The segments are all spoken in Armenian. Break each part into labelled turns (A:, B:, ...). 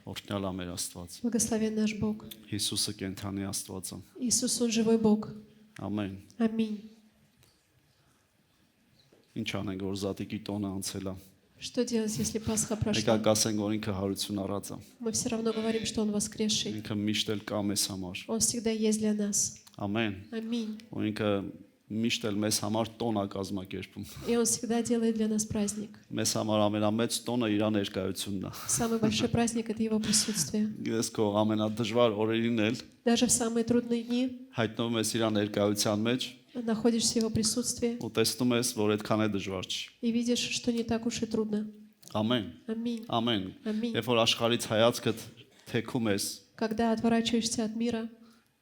A: Օրհնյալ ամեր Աստված։
B: Благословен наш Бог.
A: Հիսուսը կենթանի Աստվածը։
B: Иисус, Он живой Бог.
A: Ամեն։
B: Аминь.
A: Ինչ անենք, որ Զատիկի տոնը անցել է։
B: Что делать, если Пасха
A: Եկա
B: прошла?
A: կասենք, որ ինքը հարություն առած է։
B: Мы все равно говорим, что Он воскресший.
A: Ինքը միշտ էլ կա մեզ համար։
B: Он всегда есть для нас.
A: Ամեն։
B: Аминь.
A: Ու ինքը միշտ էլ մեզ համար տոն է կազմակերպում։
B: И Он всегда делает для нас праздник.
A: Մեզ համար ամենամեծ տոնը իր ներկայությունն է։
B: Самый большой праздник — это Его присутствие.
A: Գիտես քո ամենադժվար օրերին էլ
B: Даже в самые трудные дни
A: հայտնվում ես իր ներկայության մեջ
B: находишься в Его присутствии
A: ու տեսնում ես, որ այդքան է дժվար չի։
B: и видишь, что не так уж и трудно.
A: Ամեն։
B: Аминь.
A: Ամեն։
B: Ամին։
A: Երբ որ աշխարհից հայացքդ թեքում ես
B: Когда отворачиваешься от мира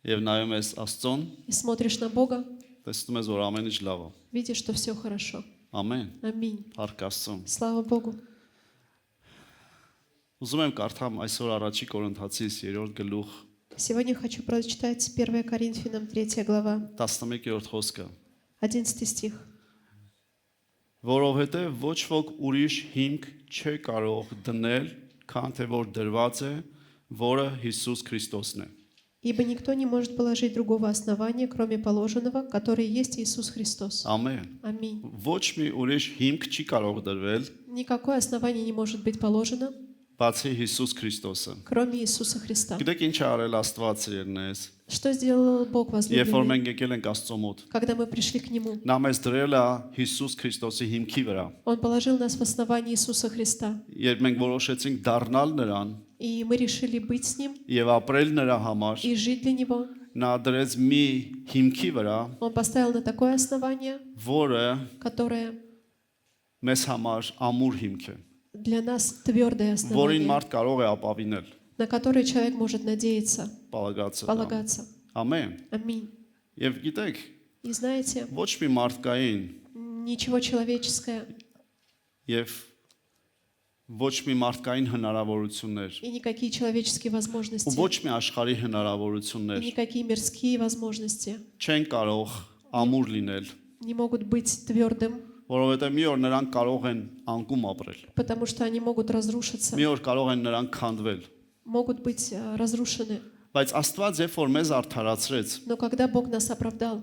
A: եւ նայում ես Աստծուն,
B: и смотришь на Бога,
A: տեսնում ես, որ ամեն ինչ լավ է։
B: видишь, что все хорошо.
A: Ամեն։
B: Аминь.
A: Փառք Աստծուն։
B: Слава Богу.
A: Ուզում եմ կարդամ այսօր առաջի Կորինթացիս 3-րդ գլուխ
B: Сегодня хочу прочитать 1 Коринфянам 3 глава,
A: 11-րդ խոսքը,
B: 11 стих.
A: որովհետև ոչ ոք ուրիշ հիմք չի կարող դնել, քան թե որ դրված է, որը Հիսուս Քրիստոսն է։
B: Ибо никто не может положить другого основания, кроме положенного, которое есть Иисус Христос.
A: Ամեն։
B: Аминь.
A: Ոչ մի ուրիշ հիմք չի կարող դրվել,
B: Никакое основание не может быть положено,
A: բացի Հիսուս Քրիստոսը։
B: кроме Иисуса Христа.
A: Գիտեք ինչ է արել Աստված երնես։
B: Что сделал Бог
A: Երբ որ
B: возлюбленный,
A: մենք եկել ենք Աստծո մոտ,
B: когда мы пришли к Нему?
A: նա մեզ դրել է Հիսուս Քրիստոսի հիմքի վրա։
B: Он положил нас в основании Иисуса Христа.
A: Երբ մենք որոշեցինք դառնալ նրան
B: И мы решили быть с Ним
A: եւ ապրել նրա համար,
B: и жить для Него.
A: նա дրեց մի հիմքի վրա,
B: Он поставил на такое основание,
A: որը
B: которое
A: մեզ համար ամուր հիմք է,
B: для нас твердое
A: որին
B: основание,
A: մարդ կարող է ապավինել,
B: на которое человек может надеяться,
A: բաղացը։
B: полагаться.
A: Ամեն։
B: Аминь.
A: Եվ գիտեք,
B: И знаете,
A: ոչ մի մարդկային
B: ничего человеческое
A: եւ ոչ մի մարդկային հնարավորություններ
B: и никакие человеческие
A: ու
B: возможности,
A: ոչ մի աշխարհի
B: и
A: հնարավորություններ
B: никакие мирские возможности
A: չեն կարող ամուր լինել,
B: не могут быть твердым,
A: որովհետեւ մի օր նրանք կարող են անկում ապրել։
B: потому что они могут разрушиться,
A: Մի օր կարող են նրանք քանդվել։
B: могут быть разрушены.
A: Բայց Աստված երբ որ մեզ արդարացրեց,
B: Но когда Бог нас оправдал,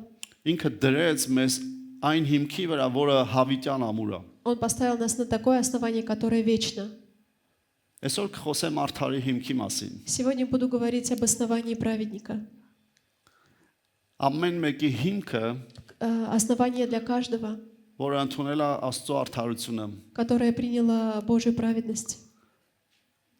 A: ինքը դրեց մեզ այն հիմքի վրա, որը հավիտյան ամուր է։
B: Он поставил нас на такое основание, которое вечно.
A: Այսօր կխոսեմ արդարի հիմքի մասին։
B: Сегодня буду говорить об основании праведника.
A: Ամեն մեկի հիմքը,
B: Основание для каждого,
A: որը ընդունել է Աստծո արդարությունը,
B: которое приняло Божью праведность.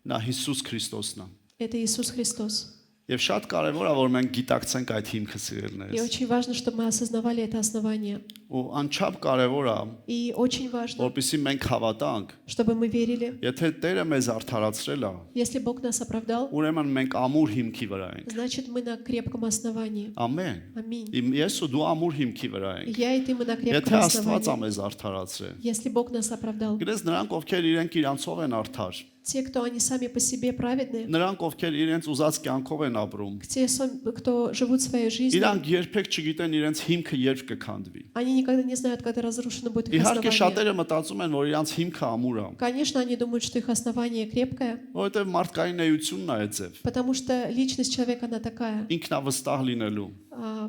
A: նա Հիսուս Քրիստոսն է։
B: Это Иисус Христос.
A: Եվ շատ կարևոր է, որ մենք գիտակցենք այդ հիմքը
B: И
A: սիրելիներս։
B: очень важно, чтобы мы осознавали это основание.
A: Ու անչափ կարևոր է,
B: И очень важно,
A: որպեսզի մենք հավատանք,
B: чтобы мы верили,
A: եթե Տերը մեզ արդարացրել է,
B: если Бог нас оправдал,
A: ուրեմն մենք ամուր հիմքի վրա ենք։
B: значит мы на крепком основании.
A: Ամեն։
B: Аминь.
A: Ես ու դու ամուր հիմքի վրա
B: И
A: ենք։
B: я и ты, мы на
A: Եթե
B: крепком
A: Աստված է
B: основании.
A: մեզ արդարացրել։
B: Если Бог нас оправдал.
A: Գիտես նրանք, ովքեր իրենք իրանցով են արդար,
B: Те, кто они сами по себе праведные,
A: նրանք, ովքեր իրենց уզած կյանքով են ապրում,
B: кто живут своей жизнью,
A: իրանք երբեք չգիտեն իրենց հիմքը երբ կքանդվի։
B: они никогда не знают, когда разрушено будет их
A: Իհարկե
B: основание.
A: շատերը մտածում են, որ իրանց հիմքը ամուր է,
B: Конечно, они думают, что их основание крепкое,
A: որովհետև մարդկային էությունն է այդ ձև։
B: потому что личность человека, она такая,
A: Ինքնավստահ լինելու։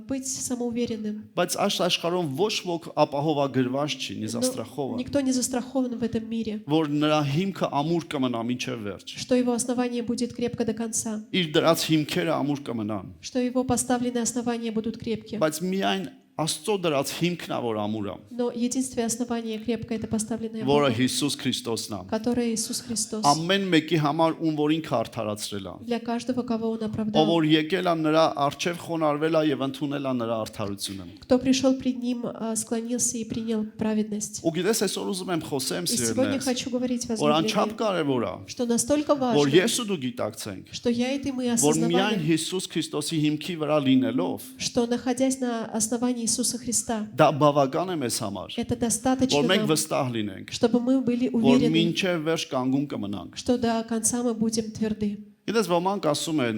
B: быть самоуверенным.
A: Բայց այս աշխարհում ոչ ոք ապահովագրված չի,
B: Но
A: նիզաստրախով,
B: никто не застрахован в этом мире,
A: որ նրա հիմքը ամուր կմնա մինչև վերջ։
B: что его основание будет крепко до конца,
A: Իր դրած հիմքերը ամուր կմնան,
B: что его поставленные основания будут крепкие.
A: բայց միայն Աստծո դրած հիմքն է, որ ամուր է,
B: Но единственное основание крепкое — это поставленное
A: որը
B: Богом,
A: Հիսուս Քրիստոսն է։
B: которое Иисус Христос.
A: Ամեն մեկի համար ում որ ինքը արդարացրել է։
B: Для каждого, кого Он
A: Ով
B: оправдал.
A: որ եկել է նրա արչև խոնարհվել է եւ ընդունել է нրա արդարությունը։
B: Кто пришел пред Ним, склонился и принял праведность.
A: Ու գիտես այսօր ուզում եմ խոսեմ
B: И сегодня
A: սիրելիներս,
B: хочу говорить,
A: որ անչափ
B: возлюбленные,
A: կարևոր է,
B: что настолько
A: որ
B: важно,
A: ես ու դու գիտակցենք,
B: что я и ты, мы
A: որ միայն
B: осознавали,
A: Հիսուս Քրիստոսի հիմքի վրա լինելով,
B: что, находясь на основании Иисуса Христа,
A: դա բավական է մեզ համար,
B: это достаточно
A: որ մենք
B: нам,
A: վստահ լինենք,
B: чтобы мы были
A: որ
B: уверены,
A: մինչև վերջ կանգուն կմնանք։
B: что до конца мы будем тверды.
A: Գիտես ոմանք ասում են,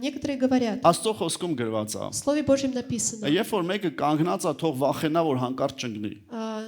B: Некоторые говорят,
A: Աստծո խոսքում գրված է,
B: в Слове Божьем написано,
A: երբ որ մեկը կանգնած է, թող վախենա, որ հանկարծ չընկնի։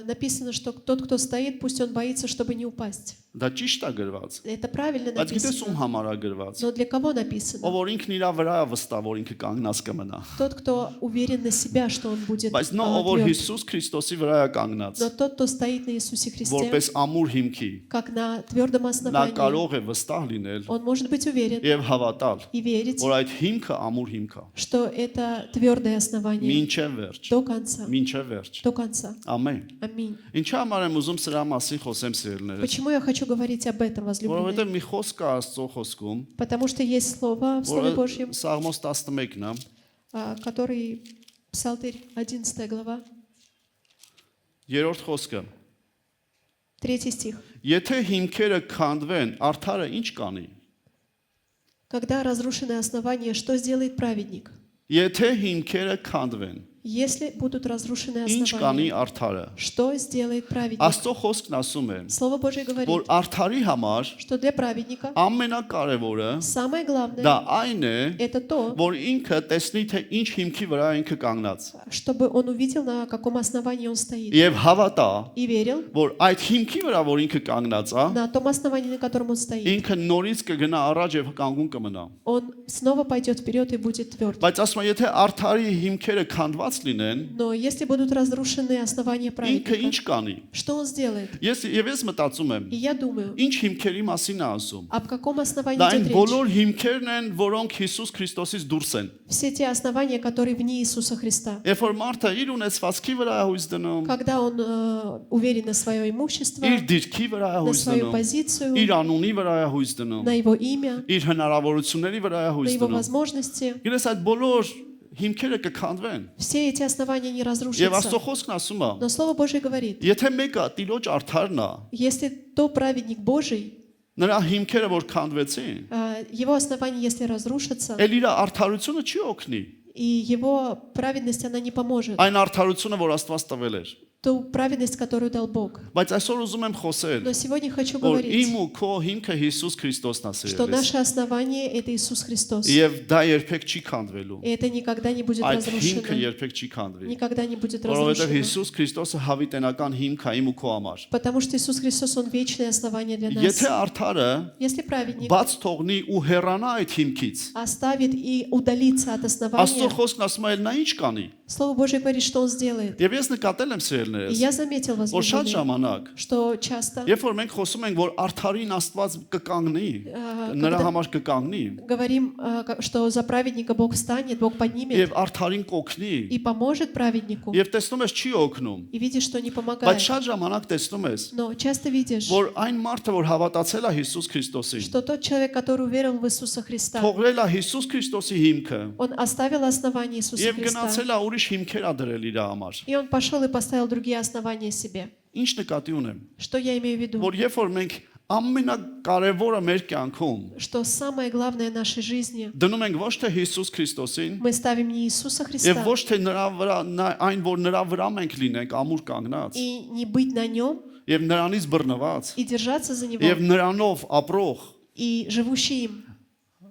B: написано, что тот, кто стоит, пусть он боится, чтобы не упасть.
A: Դա ճիշտ է գրված։
B: Это правильно
A: Բայց գիտես ում
B: написано.
A: համար է գրված։
B: Но для кого
A: Ով
B: написано?
A: որ ինքն իր վրա է վստահ, որ ինքը կանգնած կմնա։
B: Тот, кто уверен на себя, что он будет
A: Բայց նո ով որ
B: тверд.
A: Հիսուս Քրիստոսի վրա է կանգնած,
B: Но тот, кто стоит на Иисусе Христе,
A: որպես ամուր հիմքի,
B: как на твердом
A: նա
B: основании,
A: կարող է վստահ լինել
B: он может быть уверен
A: եւ հավատալ,
B: и верить,
A: որ այդ հիմքը ամուր հիմք է։
B: что это твердое основание
A: Մինչև վերջ,
B: до конца.
A: մինչև վերջ։
B: До конца.
A: Ամեն։
B: Аминь.
A: Ինչի համար եմ ուզում սրա մասին խոսեմ սիրելիներս։
B: Почему я хочу говорить об этом, возлюбленные?
A: Որովհետեւ մի խոսք կա Աստծո խոսքում,
B: Потому что есть слово в Слове
A: որը
B: Божьем,
A: Սաղմոս 11-ն է,
B: который Псалтырь 11 глава,
A: երրորդ խոսքը։
B: 3 стих.
A: Եթե հիմքերը քանդվեն, արդարը ինչ կանի։
B: Когда разрушены основания, что сделает праведник?
A: Եթե հիմքերը քանդվեն,
B: Если будут разрушены
A: ինչ կանի
B: основания,
A: արդարը։
B: что сделает праведник?
A: Աստծո խոսքն ասում է,
B: Слово Божье
A: որ
B: говорит,
A: արդարի համար
B: что для праведника
A: ամենակարևորը
B: самое
A: դա
B: главное
A: այն է,
B: это то,
A: որ ինքը տեսնի թե ինչ հիմքի վրա ինքը կանգնած
B: чтобы он увидел, на каком основании он стоит,
A: եւ հավատա,
B: и верил
A: որ այդ հիմքի վրա որ ինքը կանգնած է,
B: на том основании, на котором он стоит.
A: ինքը նորից կգնա առաջ եւ կանգուն կմնա։
B: Он снова пойдет вперед и будет тверд.
A: Բայց ասում եմ, եթե արդարի հիմքերը քանդված լինեն,
B: Но если будут разрушены основания
A: ինքը
B: праведника,
A: ինչ կանի։
B: что он сделает?
A: Ես մտածում եմ,
B: И я думаю,
A: ինչ հիմքերի մասին է ասում։
B: об каком основании
A: Դա այն
B: идет речь?
A: բոլոր հիմքերն են, որոնք Հիսուս Քրիստոսից դուրս են։
B: Все те основания, которые вне Иисуса Христа.
A: Երբ որ մարդը իր ունեցվածքի վրա է հույս դնում,
B: Когда он уверен на свое имущество,
A: իր դիրքի վրա է
B: на
A: հույս
B: свою
A: դնում,
B: позицию,
A: իր անունի վրա է հույս դնում,
B: на его имя,
A: իր հնարավորությունների վրա է
B: на
A: հույս
B: его
A: դնում։
B: возможности,
A: Գիտես այդ բոլոր հիմքերը կքանդվեն։
B: все эти основания не
A: Եվ Աստծո
B: разрушатся.
A: խոսքն ասում է,
B: Но Слово Божье говорит,
A: եթե մեկը տիրոջ արդարն է,
B: если то праведник Божий,
A: նրա հիմքերը որ քանդվեցին,
B: его основания, если разрушатся,
A: ել իր արդարությունը չի օգնի։
B: и его праведность, она не поможет.
A: Այն արդարությունը, որ Աստված տվել էր։
B: Ту праведность, которую дал Бог.
A: Բայց այսօր ուզում եմ խոսել,
B: Но сегодня хочу
A: որ
B: говорить,
A: իմ ու քո հիմքը Հիսուս Քրիստոսն է
B: что
A: սիրելիս։
B: наше основание – это Иисус Христос.
A: Եվ դա երբեք չի քանդվելու։
B: И это никогда не будет
A: Այդ հիմքը
B: разрушено.
A: երբեք չի քանդվի։
B: Никогда не будет
A: Որովհետև
B: разрушено.
A: Հիսուս Քրիստոսը հավիտենական հիմք է իմ ու քո համար։
B: Потому что Иисус Христос, Он вечное основание для нас.
A: Եթե արդարը
B: Если праведник
A: բաց թողնի ու հեռանա այդ հիմքից,
B: оставит и удалится от
A: Աստծո
B: основания,
A: խոսքն ասում է, նա ինչ կանի։
B: Слово Божье говорит, что Он сделает.
A: Եվ ես նկատել եմ
B: И
A: սիրելիներս,
B: я заметил,
A: որ շատ
B: возлюбленные,
A: ժամանակ,
B: что часто
A: երբ որ մենք խոսում ենք, որ արդարին Աստված կկանգնի, նրա համար կկանգնի,
B: говорим, что за праведника Бог встанет, Бог поднимет
A: եւ արդարին կօգնի,
B: и поможет праведнику.
A: եւ տեսնում ես չի օգնում,
B: И видишь, что не
A: բայց
B: помогает.
A: շատ ժամանակ տեսնում ես,
B: Но часто видишь,
A: որ այն մարդը, որ հավատացել է Հիսուս Քրիստոսին,
B: что тот человек, который уверовал в Иисуса Христа,
A: թողրել է Հիսուս Քրիստոսի հիմքը
B: он оставил основание Иисуса
A: եւ
B: Христа,
A: գնացել է ուրիշ հիմքեր ա դրել իր համար։
B: и он пошел и поставил другие основания себе.
A: Ինչ նկատի ունեմ,
B: Что я имею в виду?
A: որ երբ որ մենք ամենակարևորը մեր կյանքում
B: Что самое главное в нашей жизни,
A: դնում ենք ոչ թե Հիսուս Քրիստոսին,
B: мы ставим не Иисуса
A: եւ
B: Христа,
A: ոչ թե նրա վրա այն որ նրա վրա մենք լինենք ամուր կանգնած
B: и не быть на нем,
A: եւ նրանից բռնված
B: и держаться за него,
A: եւ նրանով ապրող,
B: и живущий им,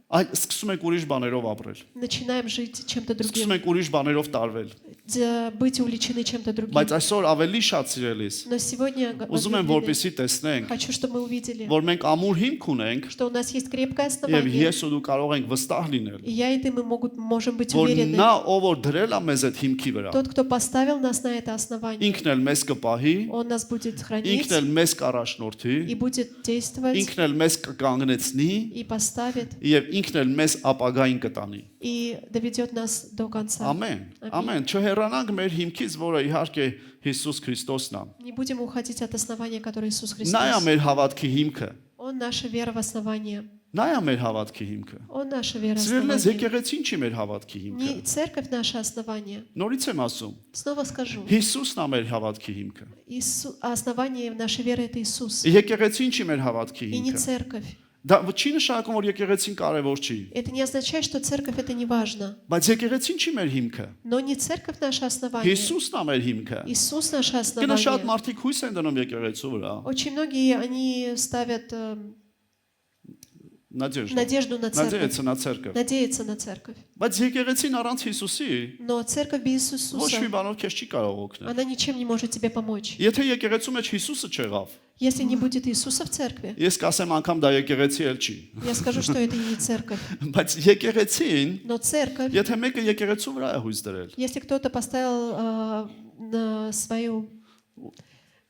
A: այլ սկսում ենք ուրիշ բաներով ապրել,
B: начинаем жить чем-то
A: սկսում
B: другим,
A: ենք ուրիշ բաներով տարվել,
B: быть увлечены чем-то другим.
A: բայց այսօր ավելի շատ սիրելիս
B: Но сегодня,
A: ուզում եմ
B: возлюбленные,
A: որպեսի տեսնենք,
B: хочу, чтобы мы увидели,
A: որ մենք ամուր հիմք ունենք
B: что у нас есть крепкое
A: եւ
B: основание,
A: ես ու դու կարող ենք վստահ լինել,
B: и я и ты, мы можем быть
A: որ
B: уверены.
A: նա ով որ դրել է մեզ այդ հիմքի վրա,
B: Тот, кто поставил нас на это основание,
A: ինքն էլ մեզ կպահի,
B: Он нас будет хранить
A: ինքն էլ մեզ կառաջնորդի,
B: и будет действовать,
A: ինքն էլ մեզ կկանգնեցնի
B: и поставит,
A: եւ ինքն էլ մեզ ապագային կտանի։
B: и доведет нас до конца.
A: Ամեն։ Ամեն։ Չհեռանանք մեր հիմքից, որը իհարկե Հիսուս Քրիստոսն է։
B: Не будем уходить от основания, которое Иисус
A: Նա է
B: Христос.
A: մեր հավատքի հիմքը։
B: Он наша вера в основание.
A: Նա է մեր հավատքի հիմքը։
B: Он наша вера в
A: Սիրելիներ,
B: основание.
A: եկեղեցին չի մեր հավատքի հիմքը։
B: Не церковь наше основание.
A: Նորից եմ ասում,
B: Снова скажу.
A: Հիսուսն է մեր հավատքի հիմքը։
B: Основание нашей веры это Иисус.
A: Եկեղեցին չի մեր հավատքի
B: И не
A: հիմքը։
B: церковь.
A: Դա չի նշանակում, որ եկեղեցին կարևոր չի,
B: Это не означает, что церковь это не важно.
A: բայց եկեղեցին չի մեր հիմքը։
B: Но не церковь наше основание.
A: Հիսուսն է մեր հիմքը։
B: Иисус наше
A: Գնա շատ
B: основание.
A: մարդիկ հույս են դնում եկեղեցու վրա։
B: Очень многие они ставят
A: Надежда.
B: надежду на церковь.
A: Надеяться на церковь։
B: Надеяться на церковь.
A: Բայց եկեղեցին առանց Հիսուսի
B: Но церковь без
A: ոչ մի
B: Иисуса,
A: բանով քեզ չի կարող օգնել։
B: она ничем не может тебе помочь.
A: Եթե եկեղեցու մեջ Հիսուսը չեղավ,
B: Если не будет Иисуса в церкви,
A: ես կասեմ անգամ դա եկեղեցի էլ չի։
B: я скажу, что это не церковь.
A: Բայց եկեղեցին,
B: Но церковь,
A: եթե մեկը եկեղեցու վրա է հույս դրել,
B: если кто-то поставил на свою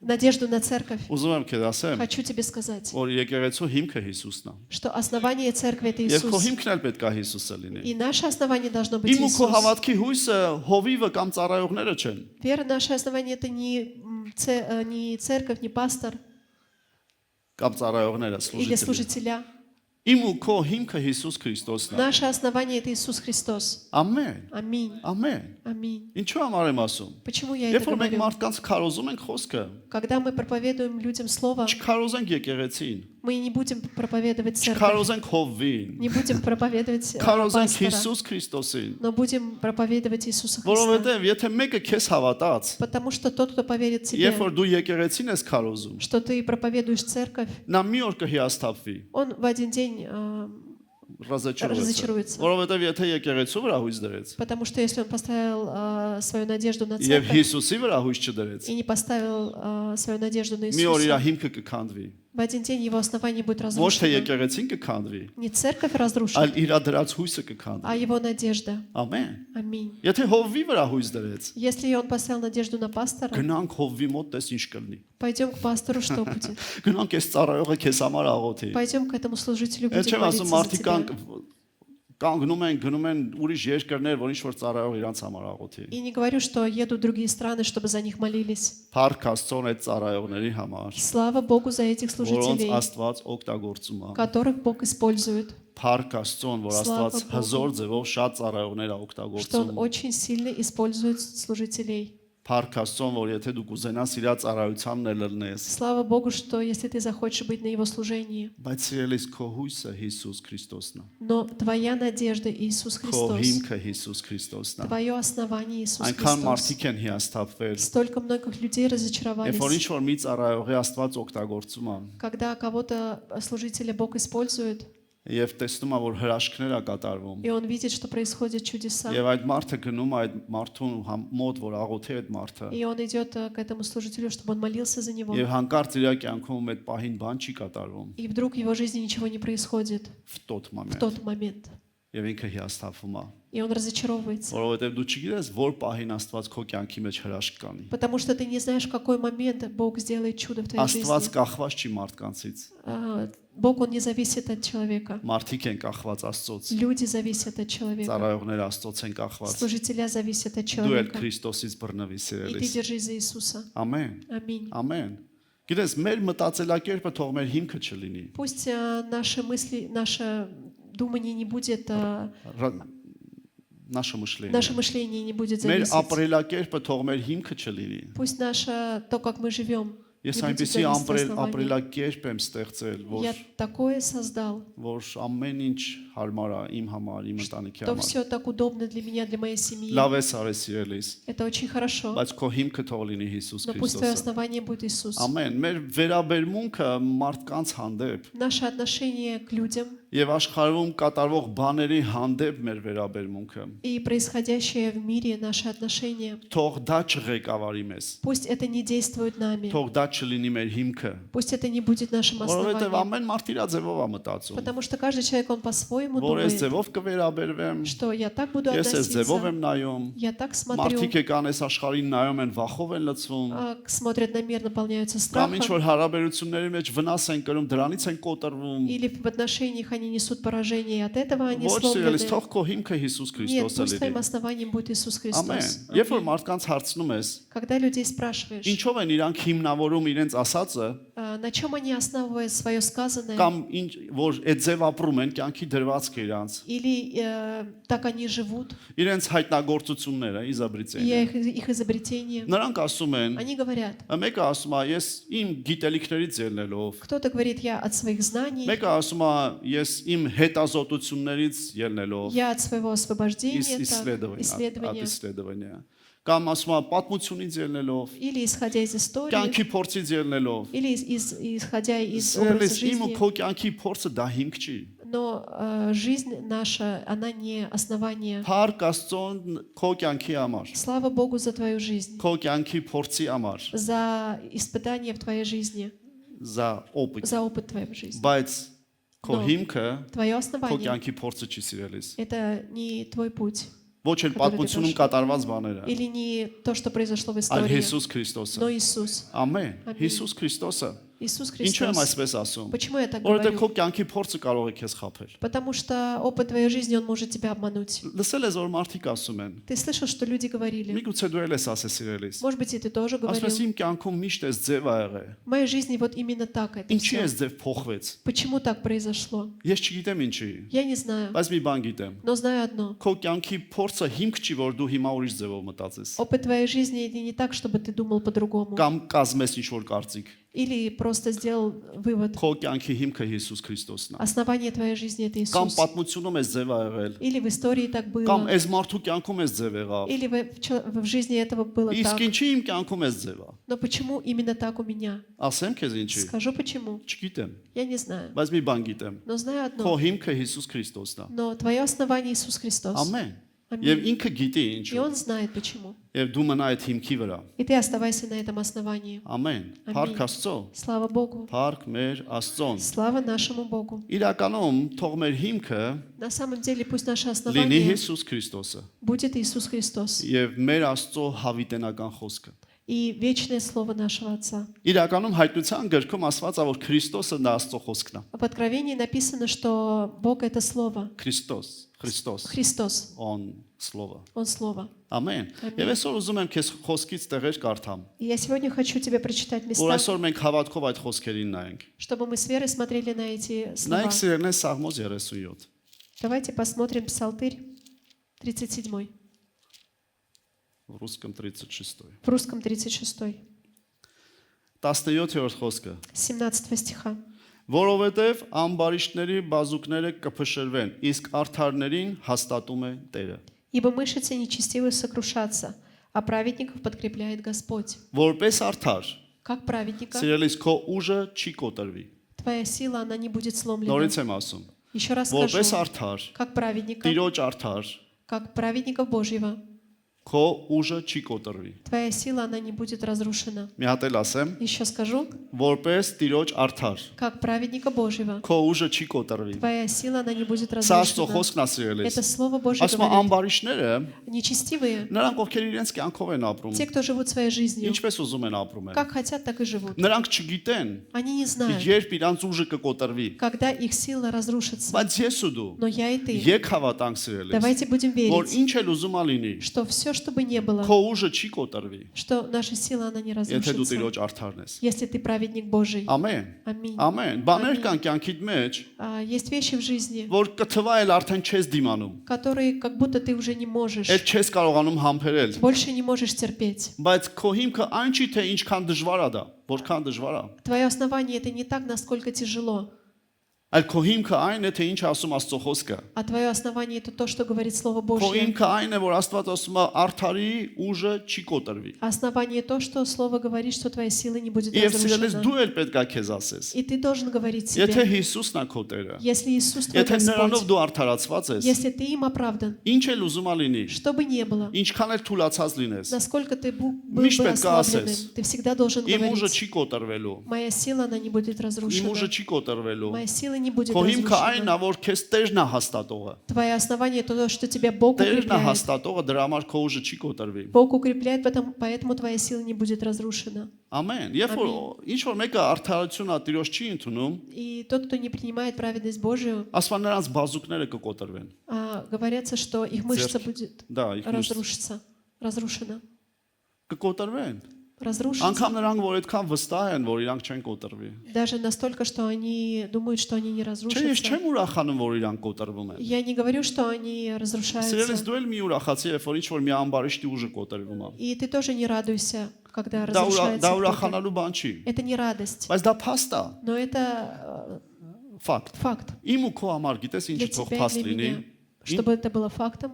B: надежду на церковь,
A: ուզում եմ քեզ ասեմ,
B: хочу тебе сказать,
A: որ եկեղեցու հիմքը Հիսուսն է։
B: что основание церкви — это
A: Եվ քո
B: Иисус.
A: հիմքն էլ պետք է Հիսուսը լինի։
B: И наше основание должно быть
A: Իմ ու քո
B: Иисус.
A: հավատքի հույսը հովիվը կամ ծառայողները չեն։
B: Вера, наше основание — это не церковь, не пастор
A: Կամ ծառայողները
B: или
A: служители։
B: служителя.
A: Իմ ու քո հիմքը Հիսուս Քրիստոսն է։
B: Наше основание — это Иисус Христос.
A: Ամեն։
B: Аминь.
A: Ամեն։
B: Аминь.
A: Ինչու համար եմ ասում։
B: Почему я
A: Երբ
B: это
A: որ մենք
B: говорю?
A: մարդկանց քարոզում ենք խոսքը,
B: Когда мы проповедуем людям Слово,
A: չքարոզենք եկեղեցին,
B: мы не будем проповедовать церковь,
A: չքարոզենք Հովվին,
B: не будем проповедовать
A: քարոզենք
B: пастора,
A: Հիսուս Քրիստոսին,
B: но будем проповедовать Иисуса Христа.
A: որովհետև եթե մեկը քեզ հավատաց,
B: Потому что тот, кто поверит тебе,
A: երբ որ դու եկեղեցին ես քարոզում,
B: что ты проповедуешь церковь,
A: նա մի օր կհիասթափվի,
B: он в один день
A: разочаруется, որովհետև եթե եկեղեցու վրա հույս դրեց,
B: потому что если он поставил свою надежду на
A: եւ
B: церковь
A: Հիսուսի вրա հույս չդրեց,
B: и не поставил свою надежду на
A: մի օր իր
B: Иисуса,
A: հիմքը կքանդվի,
B: в один день его основание будет
A: ոչ թե
B: разрушено.
A: եկեղեցին կքանդվի,
B: Не церковь разрушит,
A: այլ իր դրած հույսը կքանդվի։
B: а его надежда.
A: Ամեն։
B: Аминь.
A: Եթե Հովվի վրա հույս дրեց,
B: Если он поставил надежду на пастора,
A: գնանք Հովվի մոտ տես ինչ կլինի։
B: пойдем к пастору, что будет?
A: Գնանք այս ծառայողը քեզ համար աղոթի։
B: Пойдем к этому служителю,
A: Էլ
B: будем
A: չեմ ասում
B: молиться за
A: մարդիկ կան
B: тебя.
A: կանգնում են գնում են ուրիշ երկրներ, որ ինչ որ ծառայող իրանց համար աղոթի։
B: И не говорю, что едут в другие страны, чтобы за них молились.
A: Փառք Աստծուն այդ ծառայողների համար,
B: Слава Богу за этих
A: որոնց
B: служителей,
A: Աստված օգտագործում է։
B: которых Бог использует,
A: Փառք Աստծուն, որ
B: Слава
A: Աստված
B: Богу.
A: հզոր ձևով շատ ծառայողներ է
B: что Он
A: օգտագործում։
B: очень сильно использует служителей.
A: Փառք Աստծուն, որ եթե դու կուզենաս իր ծառայությանն էլ լնես,
B: Слава Богу, что если ты захочешь быть на Его служении,
A: բայց սիրելիս քո հույսը Հիսուս Քրիստոսն է։
B: но твоя надежда Иисус
A: Քո
B: Христос,
A: հիմքը Հիսուս Քրիստոսն է։
B: твое основание Иисус
A: Այնքան
B: Христос.
A: մարդիկ են հիասթափվել,
B: Столько многих людей
A: երբ որ
B: разочаровались,
A: ինչ որ մի ծառայողի Աստված օգտագործում է,
B: когда кого-то служителя Бог использует,
A: եւ տեսնում է, որ հրաշքներ է կատարվում։
B: и он видит, что происходят чудеса,
A: Եվ այդ մարդը գնում է այդ մարդուն մոտ, որ աղոթի այդ մարդը։
B: и он идет к этому служителю, чтобы он молился за него,
A: Եվ հանկարծ իր կյանքում այդ пահին բան չի կատարվում
B: и вдруг в его жизни ничего не происходит
A: в тот
B: в
A: момент։
B: тот момент,
A: Եվ ինքը հիասթափվում է,
B: и он разочаровывается.
A: որովհետեւ դու չգիտես, որ пահին Աստված քո կյանքի մեջ հրաշք կանի։
B: Потому что ты не знаешь, в какой момент Бог сделает чудо в твоей
A: Աստված
B: жизни.
A: կախված չի մարդկանցից։
B: Бог, Он не зависит от человека.
A: Մարդիկ են կախված Աստծոց։
B: Люди зависят от человека.
A: Ծառայողները Աստծոց են կախված։
B: Служителя зависят от
A: Դու էլ
B: человека.
A: Քրիստոսից բռնվի
B: И ты
A: սիրելիս։
B: держись за Иисуса.
A: Ամեն։
B: Аминь.
A: Ամեն։ Գիտես, մեր մտածելակերպը թող մեր հիմքը չլինի։
B: Пусть наши мысли, наше думание не будет,
A: Наше мышление։
B: наше мышление не будет
A: Մեր
B: зависеть.
A: ապրելակերպը թող մեր հիմքը չլինի։
B: Пусть наше, то, как мы живем, не
A: Ես
B: будет
A: այնպեսի
B: зависеть от основания.
A: ապրելակերպ եմ ստեղծել,
B: Я такое создал,
A: որ ամեն ինչ հարմար է իմ համար, իմ ընտանիքի
B: то
A: համար։
B: все так удобно для меня, для моей семьи.
A: Լավ ես արես սիրելիս,
B: Это очень хорошо.
A: բայց քո հիմքը թող լինի Հիսուս
B: Но пусть твое
A: Քրիստոսը։
B: основание будет Иисус.
A: Ամեն։ Մեր վերաբերմունքը մարդկանց հանդեպ
B: Наше отношение к людям
A: եւ աշխարհում կատարվող բաների հանդեպ մեր վերաբերմունքը
B: и происходящее в мире, наше отношение,
A: թող դա չղեկավարի մեզ։
B: пусть это не действует нами,
A: Թող դա չլինի մեր հիմքը,
B: пусть это не будет нашим
A: որովհետեւ
B: основанием.
A: ամեն մարդ իր ձևով է մտածում։
B: Потому что каждый человек, он по-своему
A: Որ ես
B: думает,
A: ձևով կվերաբերվեմ,
B: что я так буду
A: ես ես ձևով եմ
B: относиться,
A: նայում։
B: я так смотрю,
A: Մարդիկ եկան այս աշխարհին նայում են, վախով են լցվում։
B: смотрят на мир, наполняются
A: Կամ ինչ
B: страхом,
A: որ հարաբերությունների մեջ վնաս են կրում, դրանից են կոտրվում։
B: или в отношениях они несут поражение, и от этого они
A: Ոչ սիրելիս,
B: сломлены.
A: թող քո հիմքը Հիսուս
B: Нет,
A: Քրիստոսը
B: пусть твоим
A: լինի։
B: основанием будет Иисус
A: Ամեն։
B: Христос.
A: Երբ որ մարդկանց հարցնում ես,
B: Когда людей спрашиваешь,
A: ինչով են իրանք հիմնավորում իրենց ասածը,
B: на чем они основывают свое сказанное,
A: կամ ինչ որ այդ ձև ապրում են, կյանքի դրվածքը իրանց,
B: или так они живут,
A: իրենց հայտնագործությունները,
B: и
A: իզաբրիցիաները։
B: их изобретение,
A: Նրանք ասում են,
B: они говорят,
A: մեկը ասում է, ես իմ գիտելիքներից ելնելով,
B: кто-то говорит, я от своих знаний,
A: մեկը ասում է, ես իմ հետազոտություններից ելնելով,
B: я от своего освобождения, так,
A: исследования, от
B: исследования,
A: исследования, կամ ասում է պատմությունից ելնելով,
B: или исходя из истории,
A: կյանքի փորձից ելնելով,
B: или исходя из образа
A: Սիրելիս, իմ ու
B: жизни.
A: քո կյանքի փորձը դա հիմք չի։
B: Но жизнь наша, она не основание.
A: Փառք Աստծուն քո կյանքի համար,
B: Слава Богу за твою жизнь,
A: քո կյանքի փորձի համար,
B: за испытания в твоей жизни,
A: за опыт,
B: за опыт твоей жизни.
A: բայց քո
B: Но
A: հիմքը
B: твое
A: քո
B: основание
A: կյանքի փորձը չի սիրելիս։
B: — это не твой путь.
A: Ոչ էլ պատմությունում կատարված բաները,
B: Или не то, что произошло в
A: այլ
B: истории,
A: Հիսուս Քրիստոսը։
B: но Иисус.
A: Ամեն։
B: Ամեն։
A: Հիսուս Քրիստոսը։
B: Иисус
A: Ինչու եմ
B: Христос.
A: այսպես ասում։
B: Почему я так
A: Որովհետև
B: говорю?
A: քո կյանքի փորձը կարող է քեզ խաբել։
B: Потому что опыт твоей жизни, он может тебя обмануть.
A: Լսել ես որ մարդիկ ասում են։
B: Ты слышал, что люди говорили?
A: Միգուցե дու էլ ես ասես սիրելիս։
B: Может быть, и ты тоже
A: Ասես
B: говорил.
A: իմ կյանքում միշտ էս ձև ա եղել։
B: В моей жизни вот именно так это
A: Ինչի
B: все.
A: էս ձև փոխվեց։
B: Почему так произошло?
A: Ես չգիտեմ ինչի,
B: Я не знаю.
A: բայց մի բան գիտեմ։
B: Но знаю одно.
A: Քո կյանքի փորձը հիմք չի, որ դու հիմա ուրիշ ձևով մտածես։
B: Опыт твоей жизни это не так, чтобы ты думал по-другому.
A: Կամ կազմես ինչ-որ կարծիք։
B: Или просто сделал вывод.
A: Քո կյանքի հիմքը Հիսուս Քրիստոսն է։
B: Основание твоей жизни — это
A: Կամ
B: Иисус.
A: պատմությունում էս ձև ա եղել։
B: Или в истории так
A: Կամ
B: было.
A: էս մարդու կյանքում էս ձև եղավ։
B: Или в жизни этого было
A: Իսկ
B: так.
A: ինչի իմ кյանքում էս ձև ա։
B: Но почему именно так у меня?
A: Ասեմ քեզ ինչի։
B: Скажу почему.
A: Չգիտեմ,
B: Я не знаю.
A: բայց մի բան գիտեմ։
B: Но знаю
A: Քո
B: одно.
A: հիմքը Հիսուս Քրիստոսն է։
B: Но твое основание Иисус Христос.
A: Ամեն։
B: Ամեն։
A: Եվ ինքը գիտի
B: И
A: ինչու։
B: Он знает почему.
A: Եվ դու մնա այդ հիմքի վրա։
B: И ты оставайся на этом основании.
A: Ամեն։
B: Ամեն։
A: Փառք Աստծո։
B: Слава Богу.
A: Փառք մեր Աստծոն։
B: Слава нашему Богу.
A: Իրականում թող մեր հիմքը
B: На самом деле пусть наше
A: լինի
B: основание
A: Հիսուս Քրիստոսը
B: будет Иисус Христос
A: եւ մեր Աստծո հավիտենական խոսքը։
B: и вечное Слово нашего Отца.
A: Իրականում հայտնության գրքում ասված է որ Քրիստոսը դա Աստծո խոսքն է։
B: В Откровении написано, что Бог — это Слово.
A: Քրիստոս,
B: Христос.
A: on слово։
B: Он Слово.
A: Ամեն։
B: Ամեն։
A: Եվ այսօր ուզում եմ քեզ խոսքից տեղեր կարդամ,
B: И я сегодня хочу тебе прочитать
A: որ
B: места,
A: այսօր մենք հավատքով այդ խոսքերին նայենք։
B: чтобы мы с верой смотрели на эти слова.
A: Նայեք սիրելիներ Սաղմոս 37։
B: Давайте посмотрим Псалтырь 37,
A: В русском 36.
B: в русском 36,
A: 17-րդ խոսքը։
B: 17 стиха.
A: Որովհետև ամբարիշտների բազուկները կփշրվեն, իսկ արդարներին հաստատում է Տերը։
B: «Ибо мышцы нечестивых сокрушатся, а праведников подкрепляет Господь».
A: Որպես արդար,
B: Как праведника,
A: սիրելիս քո ուժը չի կոտրվի։
B: твоя сила, она не будет сломлена.
A: Նորից եմ ասում։
B: Еще раз
A: Որպես
B: скажу,
A: արդար,
B: как праведника,
A: Տիրոջ արդար,
B: как праведника Божьего,
A: քո ուժը չի կոտրվի։
B: твоя сила, она не будет разрушена.
A: Մի հատ էլ ասեմ,
B: Еще скажу,
A: որպես Տիրոջ արդար,
B: как праведника Божьего,
A: քո ուժը չի կոտրվի։
B: твоя сила, она не будет
A: Սա Աստծո
B: разрушена.
A: խոսքն է սիրելիս։
B: Это Слово Божье
A: Ասում է
B: говорит.
A: ամբարիշտները,
B: Нечестивые,
A: նրանք ովքեր իրենց կյանքով են ապրում,
B: те, кто живут своей жизнью,
A: ինչպես ուզում են ապրում են։
B: как хотят, так и живут.
A: Նրանք չգիտեն,
B: Они не знают,
A: երբ իրանց ուժը կկոտրվի։
B: когда их сила разрушится.
A: Բայց ես ու դու
B: Но я и ты,
A: եկ հավատանք սիրելիս,
B: давайте будем
A: որ
B: верить,
A: ինչ էլ ուզում ա լինի,
B: что все, что бы ни было,
A: քո ուժը չի կոտրվի,
B: что наша сила, она не
A: եթե դու
B: разрушится,
A: Տիրոջ արդարն ես։
B: если ты праведник Божий.
A: Ամեն։
B: Аминь.
A: Ամեն։ Բաներ
B: Ամին։
A: կան կյանքիդ մեջ,
B: Есть вещи в жизни,
A: որ կթվա էլ արդեն չես դիմանում,
B: которые как будто ты уже не можешь,
A: էլ չես կարողանում համբերել,
B: больше не можешь терпеть.
A: բայց քո հիմքը այն չի թե ինչքան դժվար է դա, որքան дժվար է,
B: Твое основание — это не так, насколько тяжело,
A: այլ քո հիմքը այն է թե ինչ ասում Աստծո խոսքը։
B: а твое основание — это то, что говорит Слово
A: Քո
B: Божье.
A: հիմքը այն է, որ Աստված ասում է արդարի ուժը չի կոտրվի։
B: А основание то, что Слово говорит, что твоя сила не будет
A: Եվ սիրելիս
B: разрушена.
A: դու էլ պետք է քեզ ասես։
B: И ты должен говорить
A: Եթե
B: себе,
A: Հիսուսն է քո Տերը,
B: если Иисус твой
A: եթե նրանով
B: Господь,
A: դու արդարացված ես,
B: если ты им оправдан,
A: ինչ էլ ուզում ա լինի,
B: что бы ни было,
A: ինչքան էլ թուլացած լինես,
B: насколько ты был
A: Мիշտ
B: бы
A: պետք է
B: ослабленным,
A: ասես.
B: ты всегда должен
A: իմ ուժը
B: говорить,
A: չի կոտրվելու,
B: моя сила, она не будет
A: իմ
B: разрушена,
A: ուժը չի կոտրվելու։
B: моя сила не будет
A: Քո հիմքը այն է,
B: разрушена.
A: որ քեզ Տերն է հաստատողը։
B: Твое основание — это то, что тебя Бог
A: Տերն է
B: укрепляет.
A: հաստատողը, дրա համար քո ուժը չի կոտրվի։
B: Бог укрепляет, поэтому твоя сила не будет разрушена.
A: Ամեն։ Երբ որ ինչ որ մեկը արդարությունն է Տիրոջ չի ընդունում,
B: И тот, кто не принимает праведность Божию,
A: ասում է նրանց բազուկները կկոտրվեն։
B: говорится, что их мышца
A: Ձեռք։
B: будет
A: Դա, их միշտ
B: разрушена.
A: կկոտրվեն։
B: Разрушится.
A: Անկամ նրանք, որ այդքան վստահ են, որ իրանք չեն կոտրվի։
B: Даже настолько, что они думают, что они не
A: Չէ, ես
B: разрушатся.
A: չեմ ուրախանում, որ իրանք կոտրվում են։
B: Я не говорю, что они
A: Սիրելիս
B: разрушаются.
A: դու էլ մի ուրախացի, երբ որ ինչ որ մի ամբարիշտի ուժը կոտրվում է։
B: И ты тоже не радуйся, когда
A: Դա
B: разрушается кто-то.
A: ուրախանալու բան չի։
B: Это не радость,
A: Բայց դա փաստ է,
B: но это
A: ֆակտ։
B: факт
A: Իմ ու քո համար գիտես
B: для
A: ինչը թող
B: тебя и
A: փաստ
B: для
A: լինի,
B: меня. Чтобы это было фактом,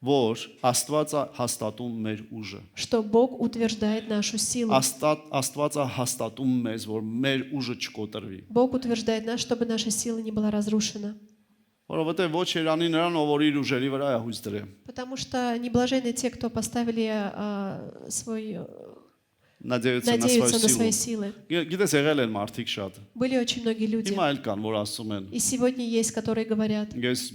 A: որ Աստված է հաստատում մեր ուժը։
B: что Бог утверждает нашу силу.
A: Աստված է հաստատում մեզ, որ մեր ուժը չկոտրվի։
B: Бог утверждает нас, чтобы наша сила не была разрушена.
A: Որովհետև ոչ երանի նրան, ով որ իր ուժերի վրա է հույս դրել։
B: Потому что неблаженны те, кто поставили свой
A: Надеются на
B: надеются на
A: свою
B: свои
A: силу։
B: силы.
A: Գիտես եղել են մարդիկ շատ։
B: Были очень многие люди.
A: Հիմա էլ կան, որ ասում են,
B: И сегодня есть, которые говорят:
A: ես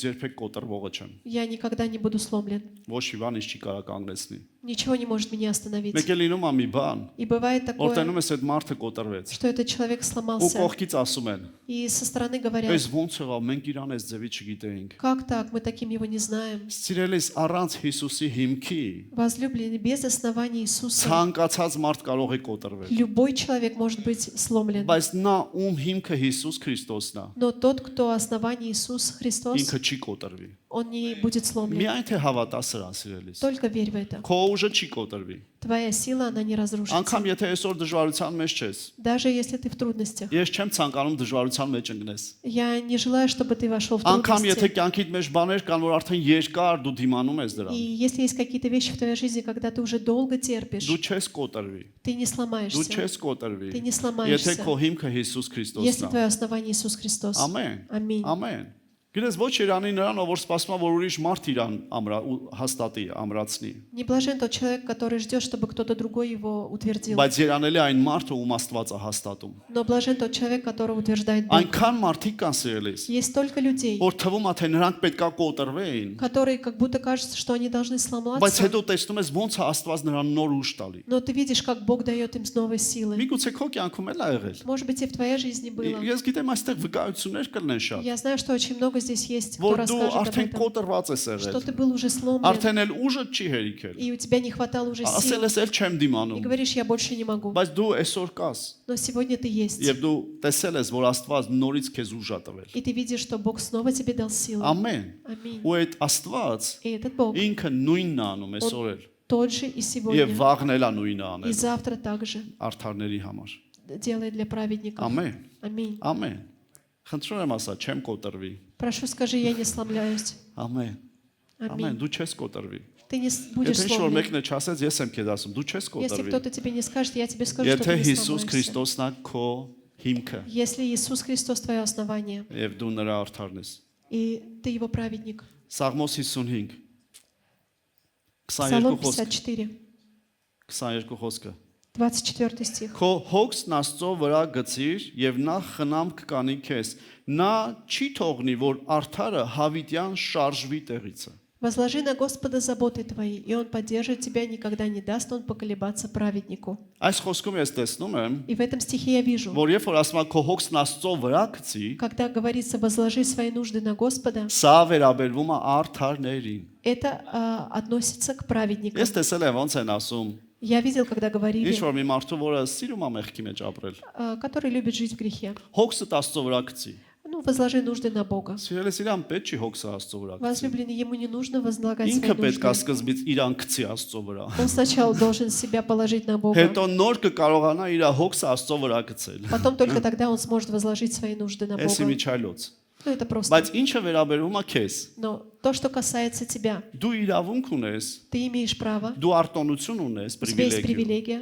A: երբեք կոտրվողը չեմ։
B: я никогда не буду сломлен.
A: Ոչ մի բան ինձ չի կարող կանգնեցնի։
B: Ничего не может меня остановить.
A: Մեկ էլ լինում է մի բան,
B: И бывает
A: որ
B: такое,
A: տենում ես այդ մարդը կոտրվեց։
B: что этот человек
A: Ու
B: сломался.
A: կողքից ասում են,
B: И со стороны говорят:
A: «Այս ոնց եղավ, մենք իրան այս ձևի չգիտեինք»։
B: как так, мы таким его не знаем.
A: Սիրելիս առանց Հիսուսի հիմքի
B: Возлюбленный, без основания Иисуса
A: ցանկացած մարդ կարող է կոտրվել։
B: любой человек может быть сломлен.
A: Բայց նա ում հիմքը Հիսուս Քրիստոսն է,
B: Но тот, кто основание Иисус Христос,
A: ինքը չի կոտրվի։
B: он не будет сломлен.
A: Միայն թե հավատա սրան, սիրելիս։
B: Только верь в это.
A: Քո ուժը չի կոտրվի։
B: Твоя сила, она не разрушится.
A: Անկամ եթե այսօր դժվարության մեջ ես,
B: Даже если ты в трудностях.
A: ես չեմ ցանկանում дժվարության մեջ ընկնես։
B: Я не желаю, чтобы ты вошел в
A: Անկամ եթե
B: трудности.
A: կյանքիդ մեջ բաներ կան, որ արդեն երկար դու դիմանում ես
B: И
A: դրան,
B: если есть какие-то вещи в твоей жизни, когда ты уже долго терпишь,
A: դու չես կոտրվի։
B: ты не
A: Դու
B: сломаешься.
A: չես կոտրվի։
B: Ты не
A: Եթե
B: сломаешься,
A: քո հիմքը Հիսուս Քրիստոսն
B: если
A: է։
B: твое основание Иисус Христос.
A: Ամեն։
B: Ամին։
A: Ամեն։ Գիտես ոչ Իրանի նրան, ով որ սպասում է, որ ուրիշ մարդ իրան հաստատի, ամրացնի։
B: Не блажен тот человек, который ждет, чтобы кто-то другой его утвердил.
A: Բայց Երանելի այն մարդը, ում Աստվածը հաստատում։
B: Но блажен тот человек, который утверждает Бог.
A: Այնքան մարդիկ կան սիրելիս,
B: Есть столько людей,
A: որ թվում է թե նրանք պետքա կոտրվեին,
B: которые как будто кажется, что они должны
A: բայց
B: сломаться,
A: հետո տեսնում ես ոնց է Աստված նրան нոր ուժ տալի։
B: но ты видишь, как Бог дает им с новой силы.
A: Միգուցե քո կյանքում էլ ա եղել։
B: Может быть, и в твоей жизни было.
A: Ես гիտեմ այստեղ վկայություններ կլինեն շատ,
B: Я знаю, что очень много здесь есть, кто
A: որ դու
B: расскажет об
A: արդեն
B: этом,
A: կոտրված ես
B: что
A: եղել,
B: ты был уже сломлен,
A: արդեն էլ ուժը չի հերիքել։
B: и у тебя не хватало уже
A: Ասել
B: сил,
A: ես էլ չեմ
B: и
A: դիմանում,
B: говоришь: я больше не могу.
A: բայց դու այսօր կաս
B: Но сегодня ты есть,
A: եւ դու տեսել ես, որ Աստված նորից քեզ ուժ ա տվել։
B: и ты видишь, что Бог снова тебе дал силу.
A: Ամեն։
B: Аминь.
A: Ու այդ Աստված
B: И этот Бог
A: ինքը նույնն է անում այսօր էլ
B: тот же и
A: եւ
B: сегодня,
A: վաղն էլ է նույնը
B: и
A: անել
B: завтра также
A: արդարների համար։
B: делает для праведников.
A: Ամեն։
B: Аминь.
A: Ամեն։ Խնդրում եմ ասա, չեմ կոտրվի։
B: Прошу, скажи: я не сломляюсь.
A: Ամեն։ Ամեն,
B: Аминь.
A: դու չես կոտրվի։
B: Ты не будешь
A: Եթե ինչ-որ
B: сломлен.
A: մեկն է չասեց, ես եմ քեզ ասում, դու չես
B: Если
A: կոտրվի։
B: кто-то тебе не скажет, я тебе скажу, что
A: Եթե
B: ты не
A: Հիսուս
B: сломаешься.
A: Քրիստոսն է քո հիմքը
B: Если Иисус Христос твое основание,
A: եւ դու նրա արդարն ես։
B: и ты его праведник.
A: Սաղմոս 55
B: Псалом
A: 22 խոսք
B: 54,
A: 22 խոսքը
B: 24 стих.
A: Քո հոգսն Աստծո վրա գցիր եւ նա խնամք կանի քեզ նա չի թողնի որ արդարը հավիտյան շարժվի տեղիցը
B: Возложи на Господа заботы твои, и Он поддержит тебя, никогда не даст Он поколебаться праведнику.
A: Այս խոսքում ես տեսնում եմ
B: И в этом стихе я вижу,
A: որ երբ որ ասում է քո հոգսն Աստծո վրա գցի
B: когда говорится: возложи свои нужды на Господа,
A: սա վերաբերվում է արդարներին
B: это относится к праведникам.
A: Ես տեսել եմ ոնց են ասում
B: Я видел, когда говорили,
A: ինչ որ մի մարդու որը սիրում է մեղքի մեջ ապրել
B: который любит жить в грехе.
A: հոգսը Աստծո вրա գցի
B: Ну, возложи нужды на Бога.
A: Սիրելիս իրան պետք չի հոգսը Աստծո վրա գցի
B: Возлюбленный, ему не нужно возлагать свои
A: Ինքը պետք է
B: нужды.
A: սկզբից իրան գցի Աստծո վրա
B: Он сначала должен себя положить на Бога.
A: Հետո նոր կկարողանա իր հոգսը Աստծո վրա գցել
B: Потом только тогда он сможет возложить свои нужды на
A: Էսի
B: Бога.
A: միջայլոց
B: Ну, это просто.
A: Բայց ինչը վերաբերում է քեզ
B: Но то, что касается тебя,
A: դու իրավունք ունես
B: ты имеешь право,
A: դու արտոնություն ունես
B: у тебя есть
A: պրիվիլեգիա
B: привилегия,